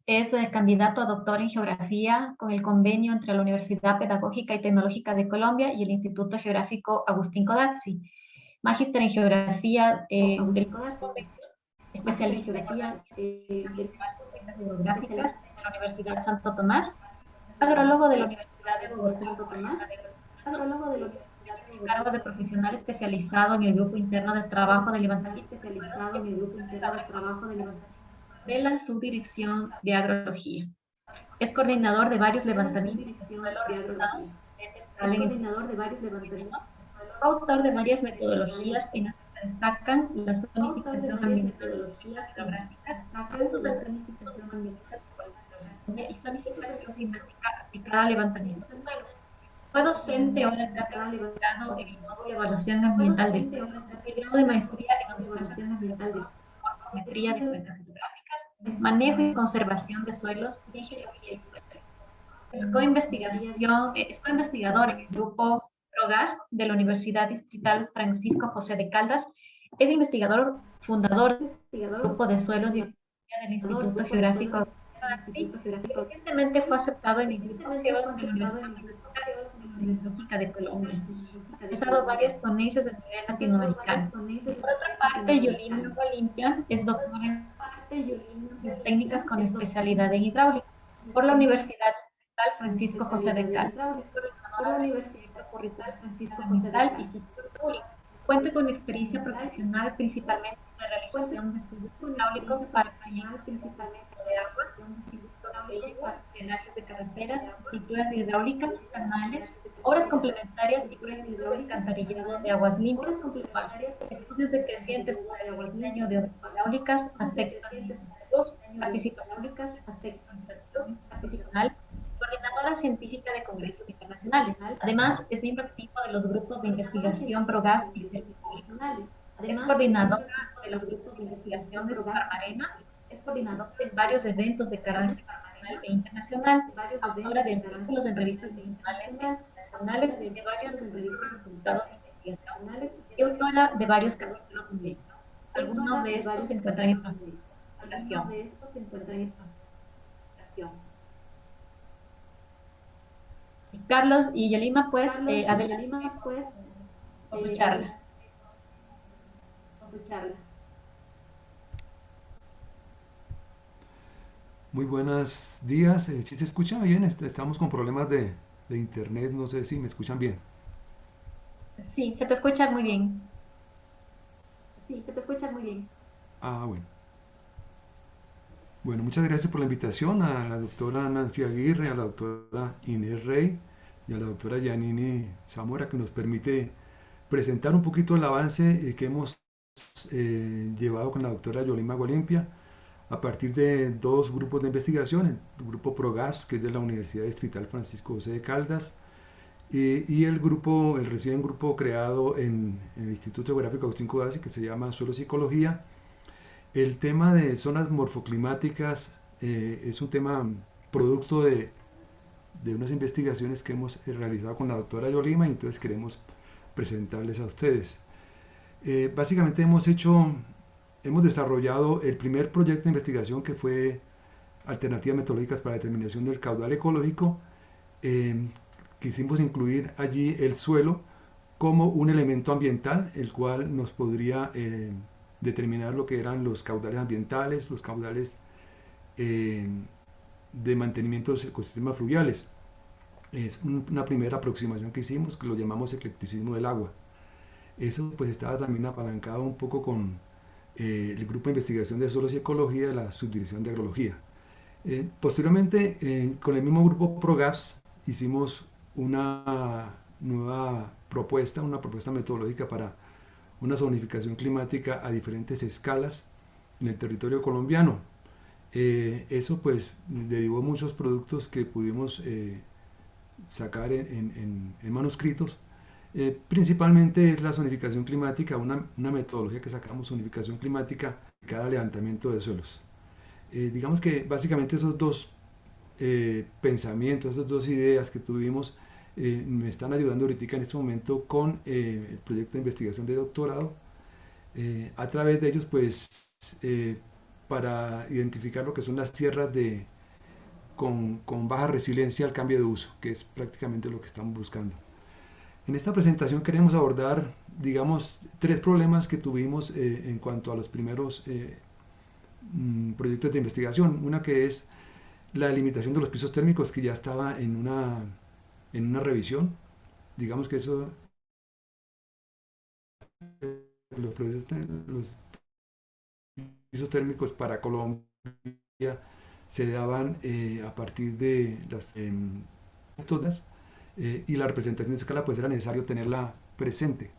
es candidato a doctor en geografía con el convenio entre la Universidad Pedagógica y Tecnológica de Colombia y el Instituto Geográfico Agustín Codazzi. Magíster en geografía del convenio, especialista en geografía de la Universidad Santo Tomás, agrólogo de la Universidad de Bogotá, agrólogo de la cargo de profesional especializado en el grupo interno de trabajo de levantamiento de la subdirección de agrología. Es coordinador de varios levantamientos de suelo realizados autor de varias metodologías en las que destacan la zonificación ambiental geográficas, sus y zonificación climática aplicada a levantamiento de suelos. Fue docente ahora catedrático en el módulo de evaluación ambiental del grado de maestría en observación ambiental de geometría de cuencas hidrográficas, manejo y conservación de suelos y geología y suelo. Es coinvestigador en el grupo PROGAS de la Universidad Distrital Francisco José de Caldas. Es investigador fundador del grupo de suelos y ecología del Instituto Geográfico. Recientemente fue aceptado en el Instituto Geográfico de la Universidad de Colombia. Ha realizado varias ponencias a nivel latinoamericano. Por otra parte, Yolima Agualimpia es doctora en técnicas con especialidad en hidráulica por la Universidad Francisco José de Caldas, por la Universidad Francisco José de Caldas y sector público. Cuenta con experiencia profesional principalmente en la realización de estudios hidráulicos para proyectos principalmente de agua, drenajes de carreteras, estructuras hidráulicas, canales, obras complementarias y proyectos de alcantarillado de aguas limpias, estudios de crecientes para el diseño de obras hidráulicas, aspectos administrativos, participación profesional, coordinadora científica de congresos internacionales. Además, es miembro activo de los grupos de investigación PROGAS y certificacionales. Es coordinadora de los grupos de investigación de Farmarena, es coordinadora de varios eventos de carácter nacional e internacional, autora de artículos en revistas nacionales de varios resultados de investigación y autora de varios capítulos en libros. Algunos de estos se encuentran en publicación. Carlos y Yolima, pues, adelante con su charla. Muy buenos días. ¿Sí se escucha bien? Estamos con problemas de internet. No sé si me escuchan bien. Sí, se te escucha muy bien. Ah, bueno. Bueno, muchas gracias por la invitación a la doctora Nancy Aguirre, a la doctora Inés Rey y a la doctora Yanini Zamora, que nos permite presentar un poquito el avance que hemos llevado con la doctora Yolima Gualimpia a partir de dos grupos de investigación, el grupo PROGAS, que es de la Universidad Distrital Francisco José de Caldas, y el recién grupo creado en el Instituto Geográfico Agustín Codazzi, que se llama Suelo Psicología. El tema de zonas morfoclimáticas es un tema producto de unas investigaciones que hemos realizado con la doctora Yolima, y entonces queremos presentarles a ustedes. Básicamente hemos desarrollado el primer proyecto de investigación, que fue Alternativas Metodológicas para la Determinación del Caudal Ecológico. Quisimos incluir allí el suelo como un elemento ambiental, el cual nos podría determinar lo que eran los caudales ambientales, los caudales de mantenimiento de los ecosistemas fluviales. Es una primera aproximación que hicimos, que lo llamamos eclecticismo del agua. Eso pues estaba también apalancado un poco con el grupo de investigación de suelos y ecología de la subdirección de agrología. Posteriormente, con el mismo grupo PROGAS, hicimos una nueva propuesta, una propuesta metodológica para una zonificación climática a diferentes escalas en el territorio colombiano. Eso pues derivó muchos productos que pudimos sacar en manuscritos. Principalmente es la zonificación climática, una metodología que sacamos, zonificación climática, cada levantamiento de suelos. Digamos que básicamente esos dos pensamientos, esas dos ideas que tuvimos me están ayudando ahorita en este momento con el proyecto de investigación de doctorado. A través de ellos pues para identificar lo que son las tierras con baja resiliencia al cambio de uso, que es prácticamente lo que estamos buscando. En esta presentación queremos abordar, digamos, tres problemas que tuvimos en cuanto a los primeros proyectos de investigación. Una que es la limitación de los pisos térmicos, que ya estaba en una revisión. Digamos que eso, los pisos térmicos para Colombia se daban a partir de las todas. Y la representación de escala pues era necesario tenerla presente.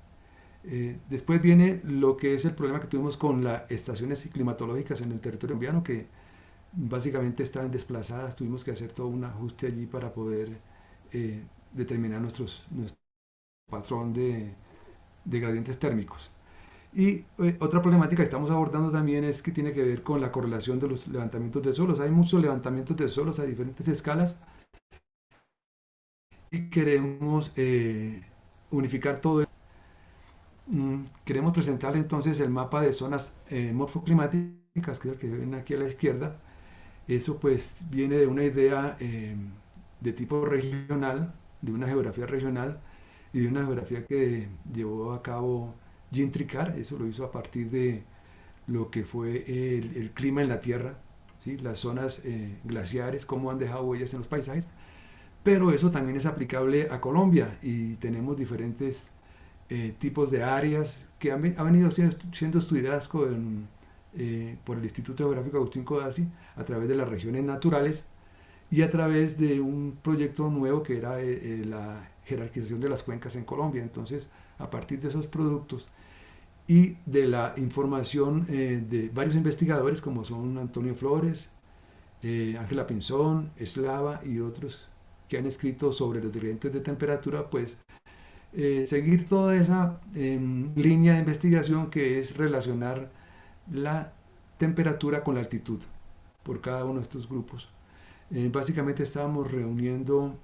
Después viene lo que es el problema que tuvimos con las estaciones climatológicas en el territorio colombiano, que básicamente estaban desplazadas. Tuvimos que hacer todo un ajuste allí para poder determinar nuestro patrón de gradientes térmicos. Y otra problemática que estamos abordando también es que tiene que ver con la correlación de los levantamientos de suelos. Hay muchos levantamientos de suelos a diferentes escalas, y queremos unificar todo. Queremos presentar entonces el mapa de zonas morfoclimáticas, que es el que ven aquí a la izquierda. Eso pues viene de una idea de tipo regional, de una geografía regional y de una geografía que llevó a cabo Jean Tricard. Eso lo hizo a partir de lo que fue el clima en la Tierra, ¿sí? Las zonas glaciares, cómo han dejado huellas en los paisajes. Pero eso también es aplicable a Colombia, y tenemos diferentes tipos de áreas que han venido siendo estudiadas por el Instituto Geográfico Agustín Codazzi a través de las regiones naturales y a través de un proyecto nuevo que era la jerarquización de las cuencas en Colombia. Entonces, a partir de esos productos y de la información de varios investigadores como son Antonio Flores, Ángela Pinzón, Eslava y otros que han escrito sobre los gradientes de temperatura, pues seguir toda esa línea de investigación que es relacionar la temperatura con la altitud por cada uno de estos grupos. Básicamente estábamos reuniendo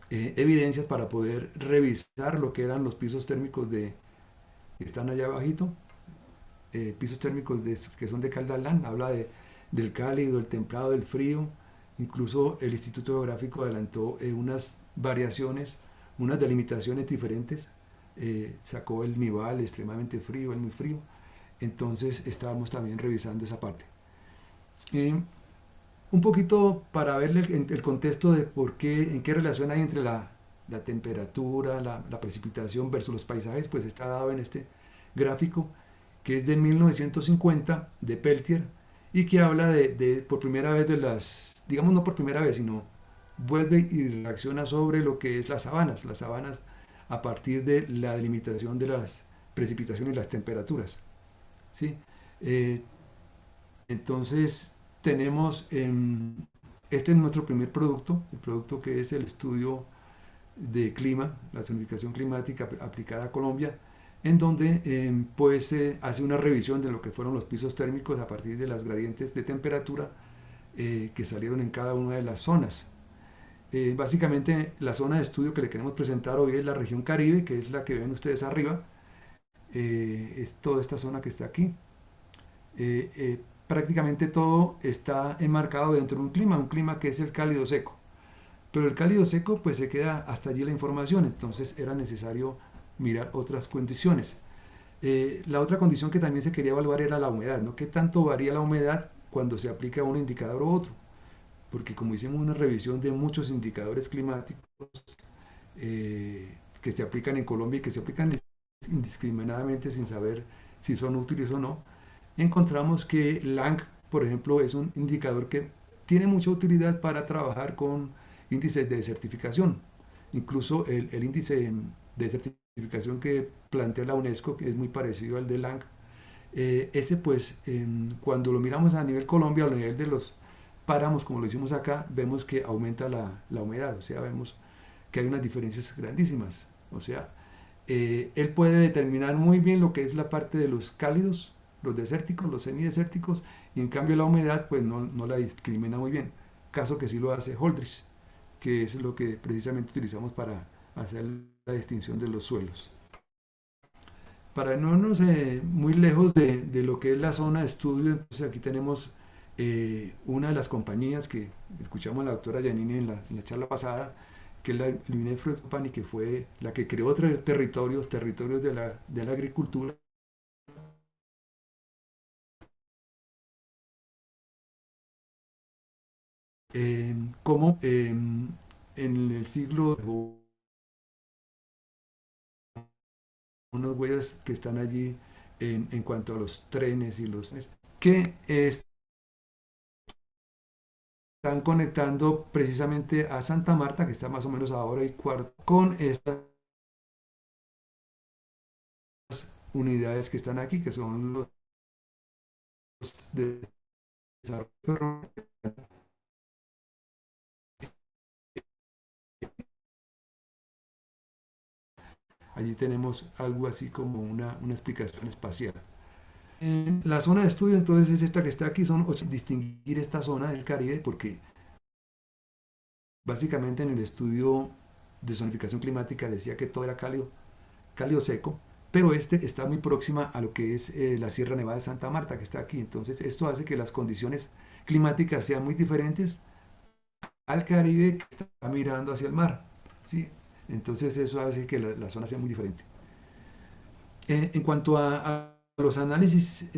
evidencias para poder revisar lo que eran los pisos térmicos que están allá abajito, pisos térmicos que son de Caldas-Lán, habla del cálido, del templado, del frío. Incluso el Instituto Geográfico adelantó unas variaciones, unas delimitaciones diferentes. Sacó el nival extremadamente frío, el muy frío. Entonces estábamos también revisando esa parte. Un poquito para ver el contexto de en qué relación hay entre la temperatura, la precipitación versus los paisajes, pues está dado en este gráfico, que es de 1950 de Peltier, y que habla por primera vez de las, digamos no por primera vez, sino vuelve y reacciona sobre lo que es las sabanas a partir de la delimitación de las precipitaciones y las temperaturas. ¿Sí? Eh, entonces tenemos, este es nuestro primer producto, el producto que es el estudio de clima, la zonificación climática aplicada a Colombia, en donde pues se hace una revisión de lo que fueron los pisos térmicos a partir de las gradientes de temperatura que salieron en cada una de las zonas. Básicamente la zona de estudio que le queremos presentar hoy es la región Caribe, que es la que ven ustedes arriba, es toda esta zona que está aquí. Prácticamente todo está enmarcado dentro de un clima que es el cálido seco. Pero el cálido seco pues se queda hasta allí la información, entonces era necesario mirar otras condiciones. La otra condición que también se quería evaluar era la humedad, ¿no? ¿Qué tanto varía la humedad cuando se aplica un indicador u otro? Porque como hicimos una revisión de muchos indicadores climáticos que se aplican en Colombia y que se aplican indiscriminadamente sin saber si son útiles o no, encontramos que LANC, por ejemplo, es un indicador que tiene mucha utilidad para trabajar con índices de certificación. Incluso el índice de certificación que plantea la UNESCO, que es muy parecido al de LANC, ese pues cuando lo miramos a nivel Colombia, a nivel de los páramos, como lo hicimos acá, vemos que aumenta la humedad, o sea, vemos que hay unas diferencias grandísimas. O sea, él puede determinar muy bien lo que es la parte de los cálidos, los desérticos, los semidesérticos, y en cambio la humedad pues no la discrimina muy bien, caso que sí lo hace Holdridge, que es lo que precisamente utilizamos para hacer la distinción de los suelos. Para no irnos muy lejos de lo que es la zona de estudio, entonces aquí tenemos una de las compañías que escuchamos a la doctora Yanine en la charla pasada, que es la Luminet Fruit Company, que fue la que creó territorios de la agricultura. Como en el siglo, unas huellas que están allí en cuanto a los trenes y los que están conectando precisamente a Santa Marta, que está más o menos a hora y cuarto, con estas unidades que están aquí, que son los de desarrollo. Allí tenemos algo así como una explicación espacial. En la zona de estudio entonces es esta que está aquí, son distinguir esta zona del Caribe porque básicamente en el estudio de zonificación climática decía que todo era cálido seco, pero este está muy próxima a lo que es la Sierra Nevada de Santa Marta que está aquí, entonces esto hace que las condiciones climáticas sean muy diferentes al Caribe que está mirando hacia el mar, ¿sí? Entonces eso hace que la zona sea muy diferente. En cuanto a los análisis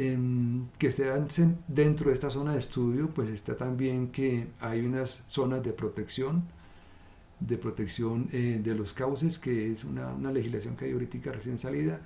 que se dan dentro de esta zona de estudio, pues está también que hay unas zonas de protección de los cauces, que es una legislación que hay ahorita recién salida.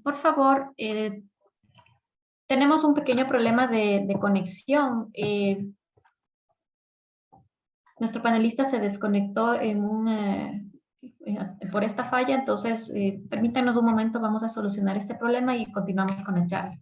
Por favor, tenemos un pequeño problema de conexión. Nuestro panelista se desconectó por esta falla, entonces permítanos un momento, vamos a solucionar este problema y continuamos con la charla.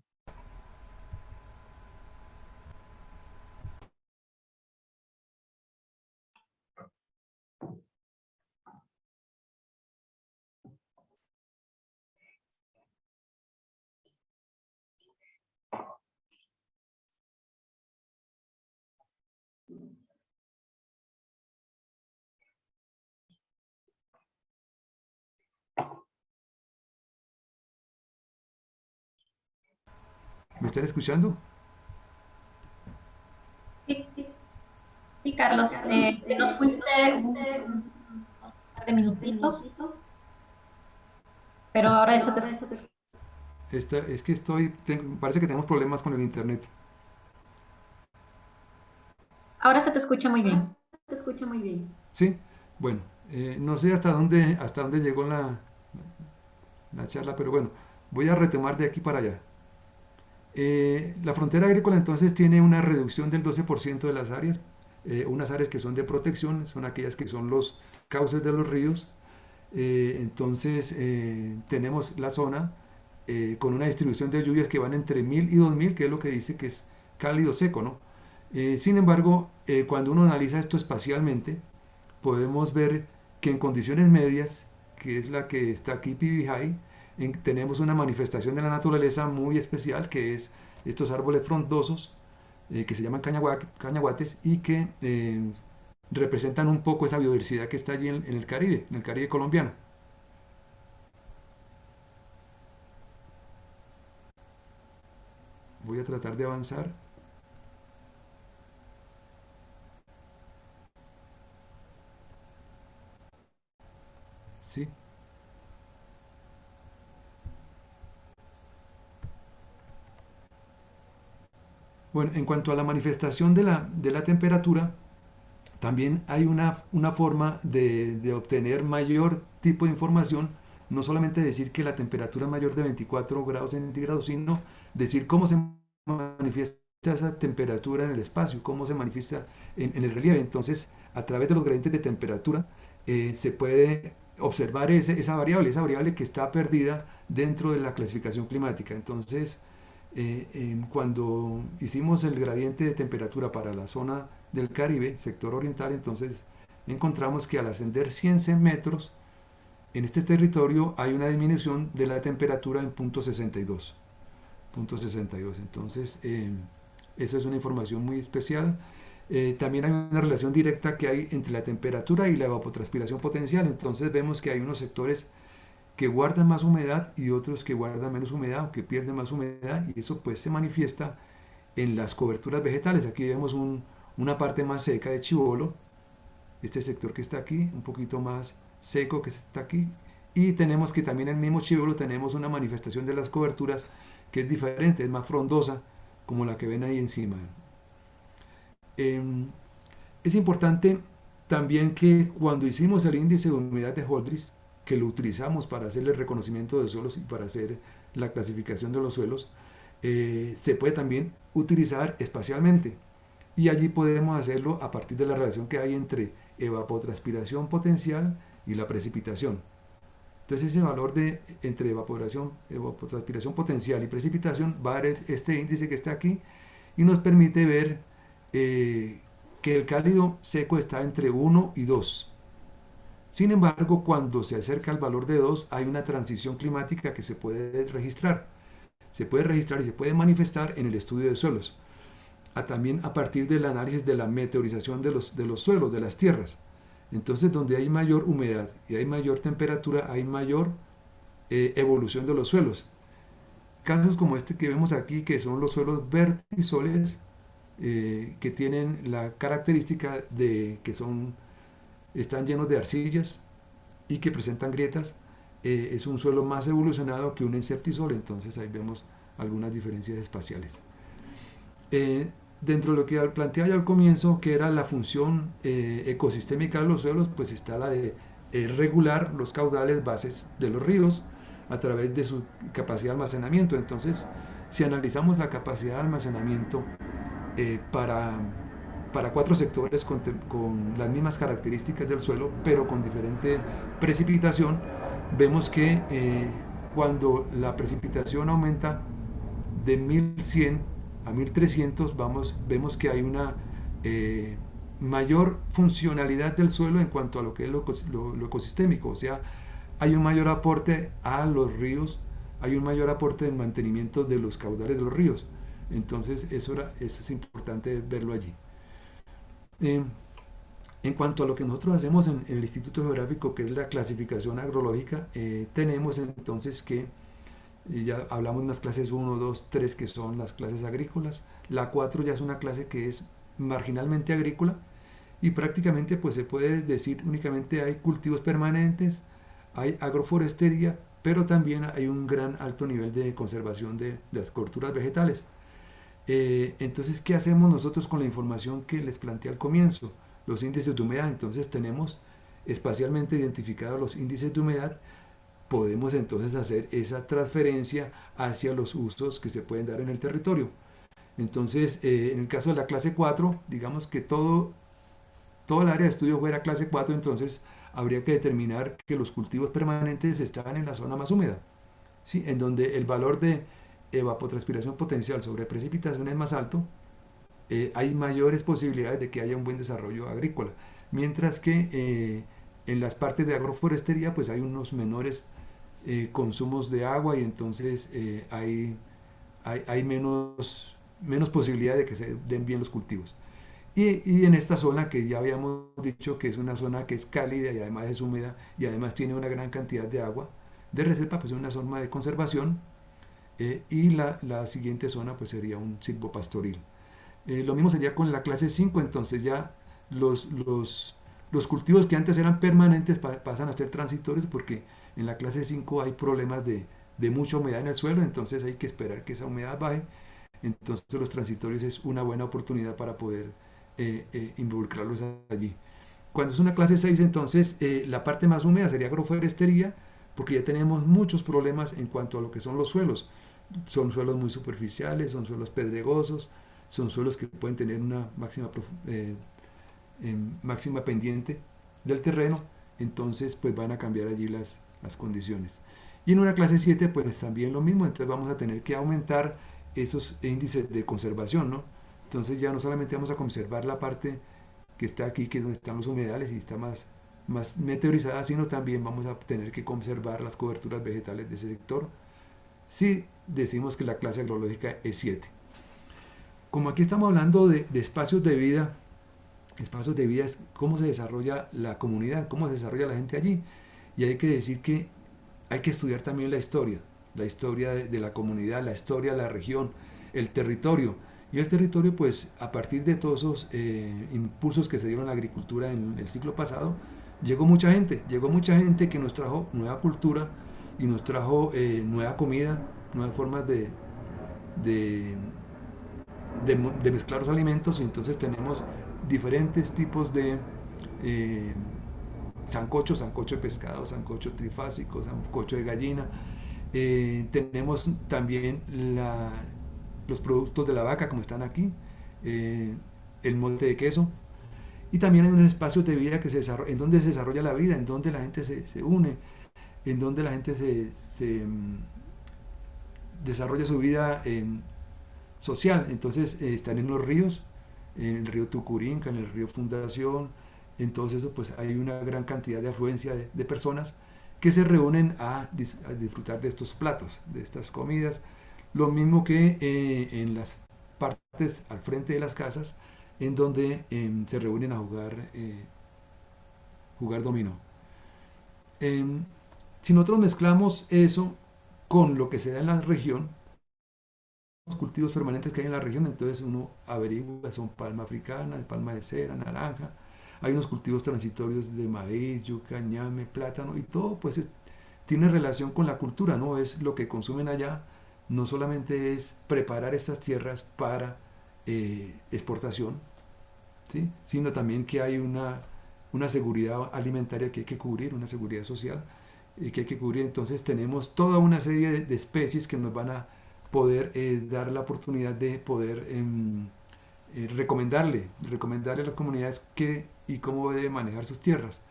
¿Me están escuchando? Sí, sí, sí, Carlos, te nos fuiste un par de minutitos, pero ahora eso te... Es que parece que tenemos problemas con el internet. Ahora se te escucha muy bien. ¿Sí? Bueno, no sé hasta dónde llegó la charla, pero bueno, voy a retomar de aquí para allá. La frontera agrícola entonces tiene una reducción del 12% de las áreas, unas áreas que son de protección, son aquellas que son los cauces de los ríos. Entonces tenemos la zona con una distribución de lluvias que van entre 1000 y 2000, que es lo que dice que es cálido seco, ¿no? Sin embargo, cuando uno analiza esto espacialmente, podemos ver que en condiciones medias, que es la que está aquí, PV High, tenemos una manifestación de la naturaleza muy especial, que es estos árboles frondosos, que se llaman cañaguates, y que representan un poco esa biodiversidad que está allí en el Caribe colombiano. Voy a tratar de avanzar. ¿Sí? Bueno, en cuanto a la manifestación de la temperatura, también hay una forma de obtener mayor tipo de información, no solamente decir que la temperatura es mayor de 24 grados centígrados, sino decir cómo se manifiesta esa temperatura en el espacio, cómo se manifiesta en el relieve. Entonces, a través de los gradientes de temperatura, se puede observar esa variable que está perdida dentro de la clasificación climática. Entonces, cuando hicimos el gradiente de temperatura para la zona del Caribe, sector oriental, entonces encontramos que al ascender 100 metros en este territorio hay una disminución de la temperatura en 0.62. Entonces, eso es una información muy especial. También hay una relación directa que hay entre la temperatura y la evapotranspiración potencial. Entonces vemos que hay unos sectores que guardan más humedad y otros que guardan menos humedad o que pierden más humedad, y eso pues se manifiesta en las coberturas vegetales. Aquí vemos una parte más seca de Chibolo, este sector que está aquí, un poquito más seco que está aquí, y tenemos que también en el mismo Chibolo tenemos una manifestación de las coberturas que es diferente, es más frondosa, como la que ven ahí encima. Es importante también que cuando hicimos el índice de humedad de Holdridge, que lo utilizamos para hacer el reconocimiento de suelos y para hacer la clasificación de los suelos, se puede también utilizar espacialmente, y allí podemos hacerlo a partir de la relación que hay entre evapotranspiración potencial y la precipitación. Entonces ese valor entre evapotranspiración potencial y precipitación va a dar este índice que está aquí, y nos permite ver que el cálido seco está entre 1 y 2. Sin embargo, cuando se acerca al valor de 2, hay una transición climática que se puede registrar. Se puede registrar y se puede manifestar en el estudio de suelos. También a partir del análisis de la meteorización de los suelos, de las tierras. Entonces, donde hay mayor humedad y hay mayor temperatura, hay mayor evolución de los suelos. Casos como este que vemos aquí, que son los suelos vertisoles, que tienen la característica de que están llenos de arcillas y que presentan grietas, es un suelo más evolucionado que un inceptisol. Entonces ahí vemos algunas diferencias espaciales. Dentro de lo que planteaba yo al comienzo, que era la función ecosistémica de los suelos, pues está la de regular los caudales bases de los ríos a través de su capacidad de almacenamiento. Entonces, si analizamos la capacidad de almacenamiento para 4 sectores con las mismas características del suelo, pero con diferente precipitación, vemos que cuando la precipitación aumenta de 1100 a 1300, vemos que hay una mayor funcionalidad del suelo en cuanto a lo que es lo ecosistémico. O sea, hay un mayor aporte a los ríos, hay un mayor aporte en mantenimiento de los caudales de los ríos. Entonces eso es importante verlo allí. En cuanto a lo que nosotros hacemos en el Instituto Geográfico, que es la clasificación agrológica, tenemos entonces que Y ya hablamos de unas clases 1, 2, 3 que son las clases agrícolas. La 4 ya es una clase que es marginalmente agrícola y prácticamente pues se puede decir únicamente hay cultivos permanentes, hay agroforestería, pero también hay un gran alto nivel de conservación de las coberturas vegetales. Entonces, ¿qué hacemos nosotros con la información que les planteé al comienzo? Los índices de humedad. Entonces tenemos espacialmente identificados los índices de humedad. Podemos entonces hacer esa transferencia hacia los usos que se pueden dar en el territorio. Entonces, en el caso de la clase 4, digamos que todo el área de estudio fuera clase 4, entonces habría que determinar que los cultivos permanentes estaban en la zona más húmeda, ¿sí? En donde el valor de evapotranspiración potencial sobre precipitación es más alto, hay mayores posibilidades de que haya un buen desarrollo agrícola, mientras que en las partes de agroforestería pues hay unos menores consumos de agua y entonces hay menos posibilidad de que se den bien los cultivos. Y en esta zona que ya habíamos dicho que es una zona que es cálida y además es húmeda y además tiene una gran cantidad de agua de reserva, pues es una zona de conservación, y la siguiente zona pues sería un silvopastoril. Lo mismo sería con la clase 5, entonces ya los cultivos que antes eran permanentes pasan a ser transitorios porque en la clase 5 hay problemas de mucha humedad en el suelo, entonces hay que esperar que esa humedad baje. Entonces los transitorios es una buena oportunidad para poder involucrarlos allí. Cuando es una clase 6, entonces la parte más húmeda sería agroforestería, porque ya tenemos muchos problemas en cuanto a lo que son los suelos. Son suelos muy superficiales, son suelos pedregosos, son suelos que pueden tener una máxima pendiente del terreno, entonces pues van a cambiar allí las condiciones. Y en una clase 7 pues también lo mismo, entonces vamos a tener que aumentar esos índices de conservación, ¿no? Entonces ya no solamente vamos a conservar la parte que está aquí, que es donde están los humedales y está más meteorizada, sino también vamos a tener que conservar las coberturas vegetales de ese sector, si decimos que la clase agrológica es 7. Como aquí estamos hablando de espacios de vida es cómo se desarrolla la comunidad, cómo se desarrolla la gente allí. Y hay que decir que hay que estudiar también la historia de la comunidad, la historia de la región, el territorio. Y el territorio, pues, a partir de todos esos impulsos que se dieron a la agricultura en el siglo pasado, llegó mucha gente que nos trajo nueva cultura y nos trajo nueva comida, nuevas formas de, de mezclar los alimentos, y entonces tenemos diferentes tipos de sancocho de pescado, sancocho trifásico, sancocho de gallina. Tenemos también los productos de la vaca, como están aquí, el molde de queso, y también hay unos espacios de vida en donde se desarrolla la vida, en donde la gente se une, en donde la gente desarrolla su vida social. Entonces están en los ríos, en el río Tucurinca, en el río Fundación, en todo eso pues hay una gran cantidad de afluencia de personas que se reúnen a disfrutar de estos platos, de estas comidas, lo mismo que en las partes al frente de las casas, en donde se reúnen a jugar dominó. Si nosotros mezclamos eso con lo que se da en la región, los cultivos permanentes que hay en la región, entonces uno averigua, son palma africana, palma de cera, naranja, hay unos cultivos transitorios de maíz, yuca, ñame, plátano, y todo pues tiene relación con la cultura, no es lo que consumen allá, no solamente es preparar estas tierras para exportación, ¿sí? Sino también que hay una seguridad alimentaria que hay que cubrir, una seguridad social que hay que cubrir. Entonces tenemos toda una serie de especies que nos van a poder dar la oportunidad de poder recomendarle a las comunidades qué y cómo debe manejar sus tierras.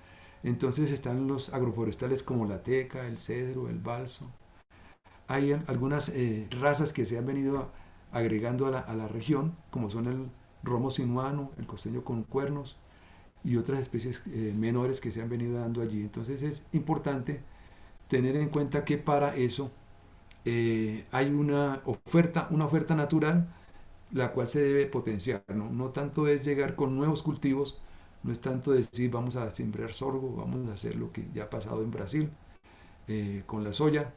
Entonces están los agroforestales como la teca, el cedro, el balso. Hay algunas razas que se han venido agregando a la región, como son el romo sinuano, el costeño con cuernos y otras especies menores que se han venido dando allí. Entonces es importante tener en cuenta que para eso hay una oferta natural, la cual se debe potenciar, ¿no? No tanto es llegar con nuevos cultivos, no es tanto decir vamos a sembrar sorgo, vamos a hacer lo que ya ha pasado en Brasil con la soya,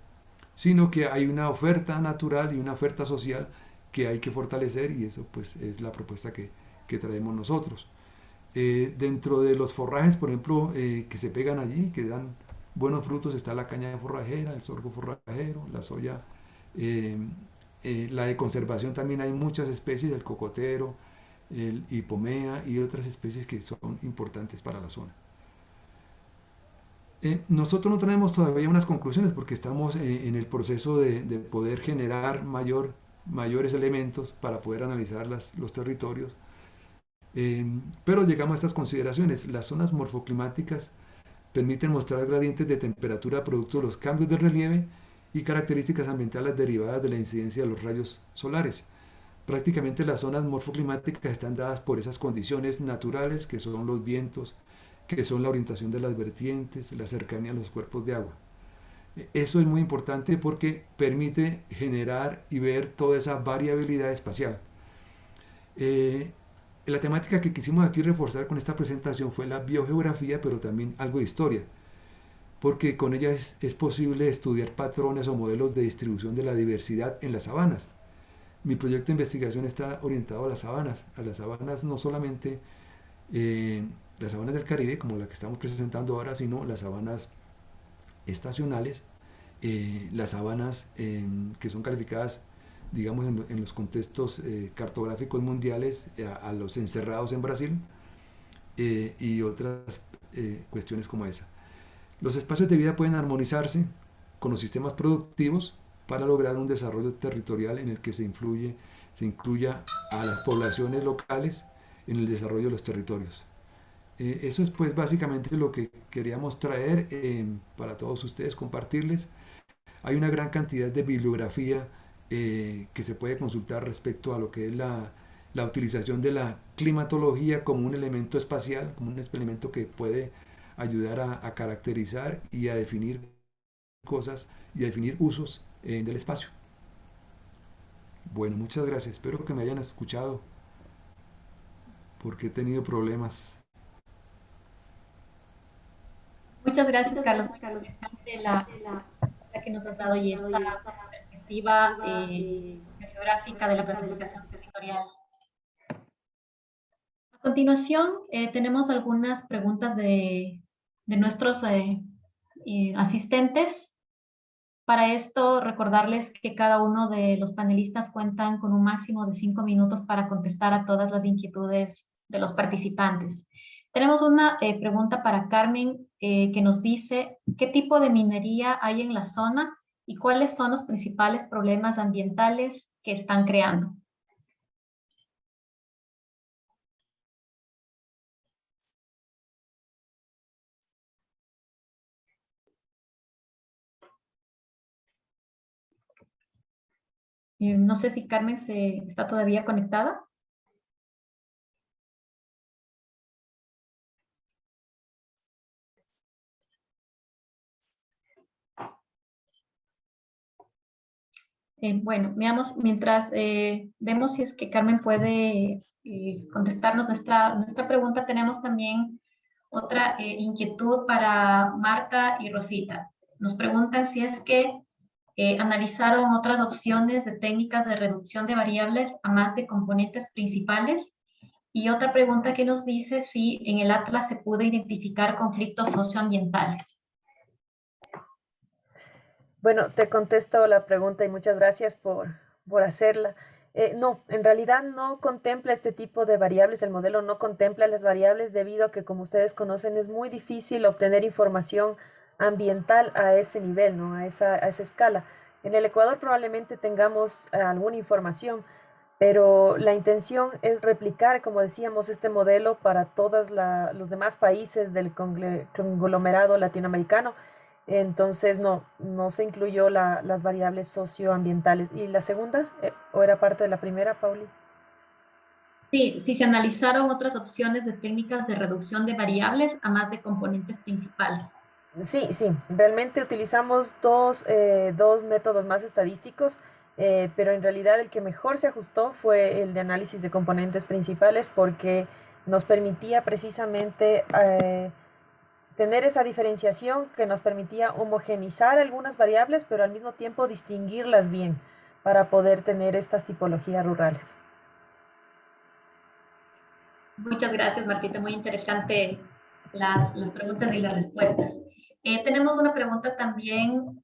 sino que hay una oferta natural y una oferta social que hay que fortalecer, y eso pues es la propuesta que traemos nosotros. Dentro de los forrajes, por ejemplo, que se pegan allí, que dan buenos frutos, está la caña forrajera, el sorgo forrajero, la soya, eh, la de conservación también hay muchas especies, el cocotero, el hipomea y otras especies que son importantes para la zona. Nosotros no tenemos todavía unas conclusiones porque estamos en el proceso de poder generar mayores elementos para poder analizar los territorios. Pero llegamos a estas consideraciones. Las zonas morfoclimáticas permiten mostrar gradientes de temperatura producto de los cambios de relieve y características ambientales derivadas de la incidencia de los rayos solares. Prácticamente las zonas morfoclimáticas están dadas por esas condiciones naturales que son los vientos, que son la orientación de las vertientes, la cercanía a los cuerpos de agua. Eso es muy importante porque permite generar y ver toda esa variabilidad espacial. La temática que quisimos aquí reforzar con esta presentación fue la biogeografía, pero también algo de historia, porque con ella es posible estudiar patrones o modelos de distribución de la diversidad en las sabanas. Mi proyecto de investigación está orientado a las sabanas no solamente las sabanas del Caribe, como la que estamos presentando ahora, sino las sabanas estacionales, las sabanas que son calificadas, digamos, en los contextos cartográficos mundiales, a los encerrados en Brasil, y otras cuestiones como esa. Los espacios de vida pueden armonizarse con los sistemas productivos para lograr un desarrollo territorial en el que se incluya a las poblaciones locales en el desarrollo de los territorios. Eso es pues básicamente lo que queríamos traer para todos ustedes, compartirles. Hay una gran cantidad de bibliografía que se puede consultar respecto a lo que es la utilización de la climatología como un elemento espacial, como un elemento que puede ayudar a caracterizar y a definir cosas y a definir usos del espacio. Bueno, muchas gracias. Espero que me hayan escuchado porque he tenido problemas. Muchas gracias, Carlos. Muy interesante la que nos has dado y esta perspectiva geográfica de la planificación territorial. A continuación, tenemos algunas preguntas de nuestros asistentes. Para esto, recordarles que cada uno de los panelistas cuentan con un máximo de 5 minutos para contestar a todas las inquietudes de los participantes. Tenemos una pregunta para Carmen que nos dice ¿qué tipo de minería hay en la zona y cuáles son los principales problemas ambientales que están creando? No sé si Carmen está todavía conectada. Bueno, veamos, mientras vemos si es que Carmen puede contestarnos nuestra pregunta, tenemos también otra inquietud para Marta y Rosita. Nos preguntan si es que analizaron otras opciones de técnicas de reducción de variables a más de componentes principales. Y otra pregunta que nos dice si en el Atlas se pudo identificar conflictos socioambientales. Bueno, te contesto la pregunta y muchas gracias por hacerla. No, en realidad no contempla este tipo de variables, el modelo no contempla las variables debido a que, como ustedes conocen, es muy difícil obtener información ambiental a ese nivel, ¿no? A esa escala. En el Ecuador probablemente tengamos alguna información, pero la intención es replicar, como decíamos, este modelo para todos los demás países del conglomerado latinoamericano. Entonces, no se incluyó las variables socioambientales. ¿Y la segunda? ¿O era parte de la primera, Pauli? Sí, sí se analizaron otras opciones de técnicas de reducción de variables a más de componentes principales. Sí, realmente utilizamos dos métodos más estadísticos, pero en realidad el que mejor se ajustó fue el de análisis de componentes principales porque nos permitía precisamente tener esa diferenciación que nos permitía homogenizar algunas variables, pero al mismo tiempo distinguirlas bien para poder tener estas tipologías rurales. Muchas gracias, Martita. Muy interesante las preguntas y las respuestas. Tenemos una pregunta también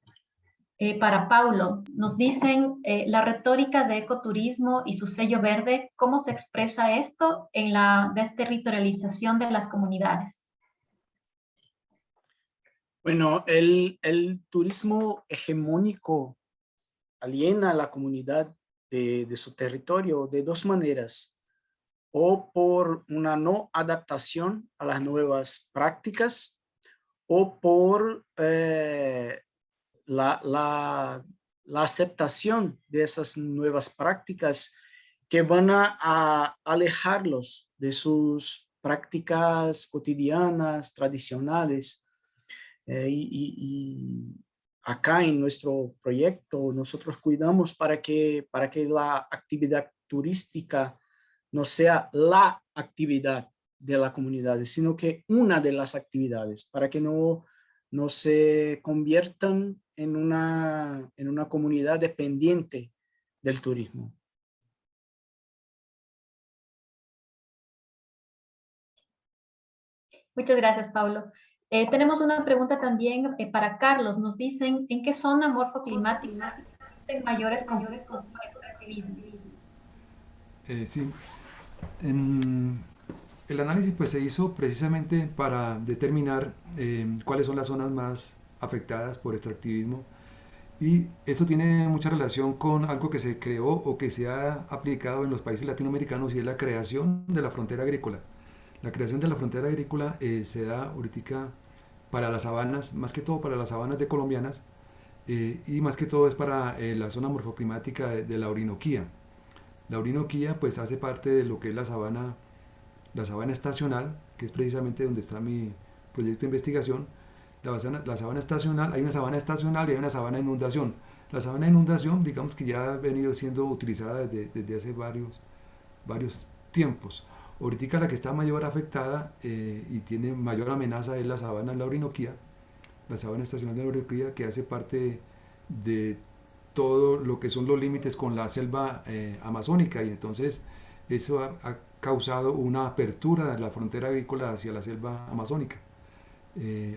para Paulo. Nos dicen la retórica de ecoturismo y su sello verde, ¿cómo se expresa esto en la desterritorialización de las comunidades? Bueno, el turismo hegemónico aliena a la comunidad de su territorio de dos maneras: o por una no adaptación a las nuevas prácticas, o por la aceptación de esas nuevas prácticas que van a alejarlos de sus prácticas cotidianas, tradicionales. Y acá en nuestro proyecto nosotros cuidamos para que la actividad turística no sea la actividad de la comunidad, sino que una de las actividades, para que no se conviertan en una comunidad dependiente del turismo. Muchas gracias, Paulo. Tenemos una pregunta también para Carlos. Nos dicen, ¿en qué zona morfoclimática existen mayores conflictos por extractivismo? Sí. El análisis pues, se hizo precisamente para determinar cuáles son las zonas más afectadas por extractivismo, y esto tiene mucha relación con algo que se creó o que se ha aplicado en los países latinoamericanos, y es la creación de la frontera agrícola. La creación de la frontera agrícola se da ahorita para las sabanas, más que todo para las sabanas de colombianas, y más que todo es para la zona morfoclimática de la Orinoquía. La Orinoquía pues hace parte de lo que es la sabana estacional, que es precisamente donde está mi proyecto de investigación. La sabana estacional, hay una sabana estacional y hay una sabana de inundación. La sabana de inundación, digamos que ya ha venido siendo utilizada desde hace varios tiempos. Ahorita la que está mayor afectada y tiene mayor amenaza es la sabana de la Orinoquía, la sabana estacional de la Orinoquía, que hace parte de todo lo que son los límites con la selva amazónica, y entonces eso ha causado una apertura de la frontera agrícola hacia la selva amazónica.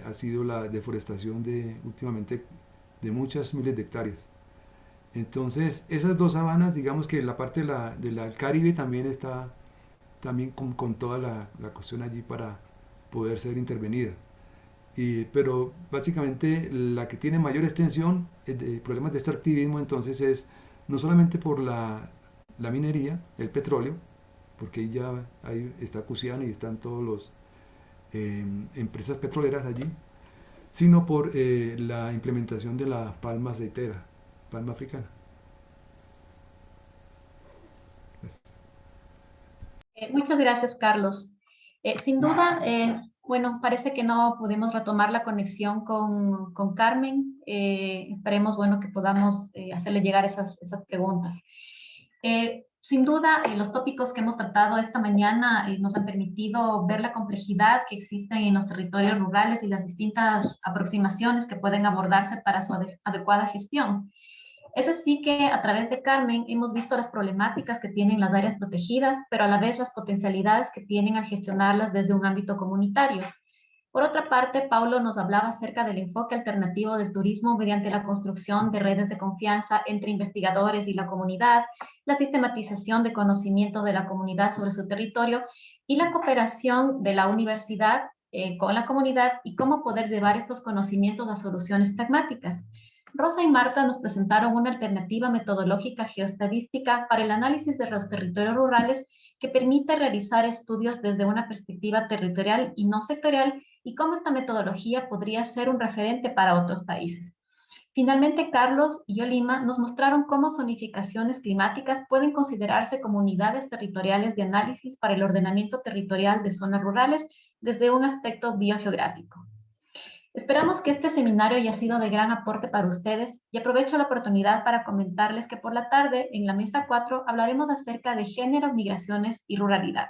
Ha sido la deforestación últimamente de muchas miles de hectáreas. Entonces esas dos sabanas, digamos que la parte del Caribe también está también con toda la cuestión allí para poder ser intervenida. Pero básicamente la que tiene mayor extensión de problemas de extractivismo entonces es no solamente por la minería, el petróleo, porque ya ahí está Cusiana y están todos los empresas petroleras allí, sino por la implementación de la palma aceitera, palma africana. Muchas gracias, Carlos. Sin duda, bueno, parece que no pudimos retomar la conexión con Carmen. Esperemos, bueno, que podamos hacerle llegar esas preguntas. Sin duda, los tópicos que hemos tratado esta mañana nos han permitido ver la complejidad que existe en los territorios rurales y las distintas aproximaciones que pueden abordarse para su adecuada gestión. Es así que a través de Carmen hemos visto las problemáticas que tienen las áreas protegidas, pero a la vez las potencialidades que tienen al gestionarlas desde un ámbito comunitario. Por otra parte, Paulo nos hablaba acerca del enfoque alternativo del turismo mediante la construcción de redes de confianza entre investigadores y la comunidad, la sistematización de conocimientos de la comunidad sobre su territorio y la cooperación de la universidad con la comunidad y cómo poder llevar estos conocimientos a soluciones pragmáticas. Rosa y Marta nos presentaron una alternativa metodológica geoestadística para el análisis de los territorios rurales que permite realizar estudios desde una perspectiva territorial y no sectorial, y cómo esta metodología podría ser un referente para otros países. Finalmente, Carlos y Yolima nos mostraron cómo zonificaciones climáticas pueden considerarse como unidades territoriales de análisis para el ordenamiento territorial de zonas rurales desde un aspecto biogeográfico. Esperamos que este seminario haya sido de gran aporte para ustedes y aprovecho la oportunidad para comentarles que por la tarde, en la mesa 4, hablaremos acerca de género, migraciones y ruralidad.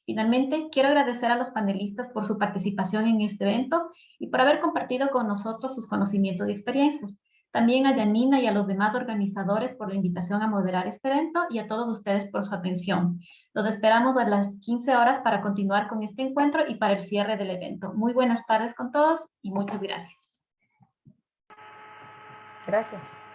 Finalmente, quiero agradecer a los panelistas por su participación en este evento y por haber compartido con nosotros sus conocimientos y experiencias. También a Janina y a los demás organizadores por la invitación a moderar este evento y a todos ustedes por su atención. Los esperamos a las 15 horas para continuar con este encuentro y para el cierre del evento. Muy buenas tardes con todos y muchas gracias. Gracias.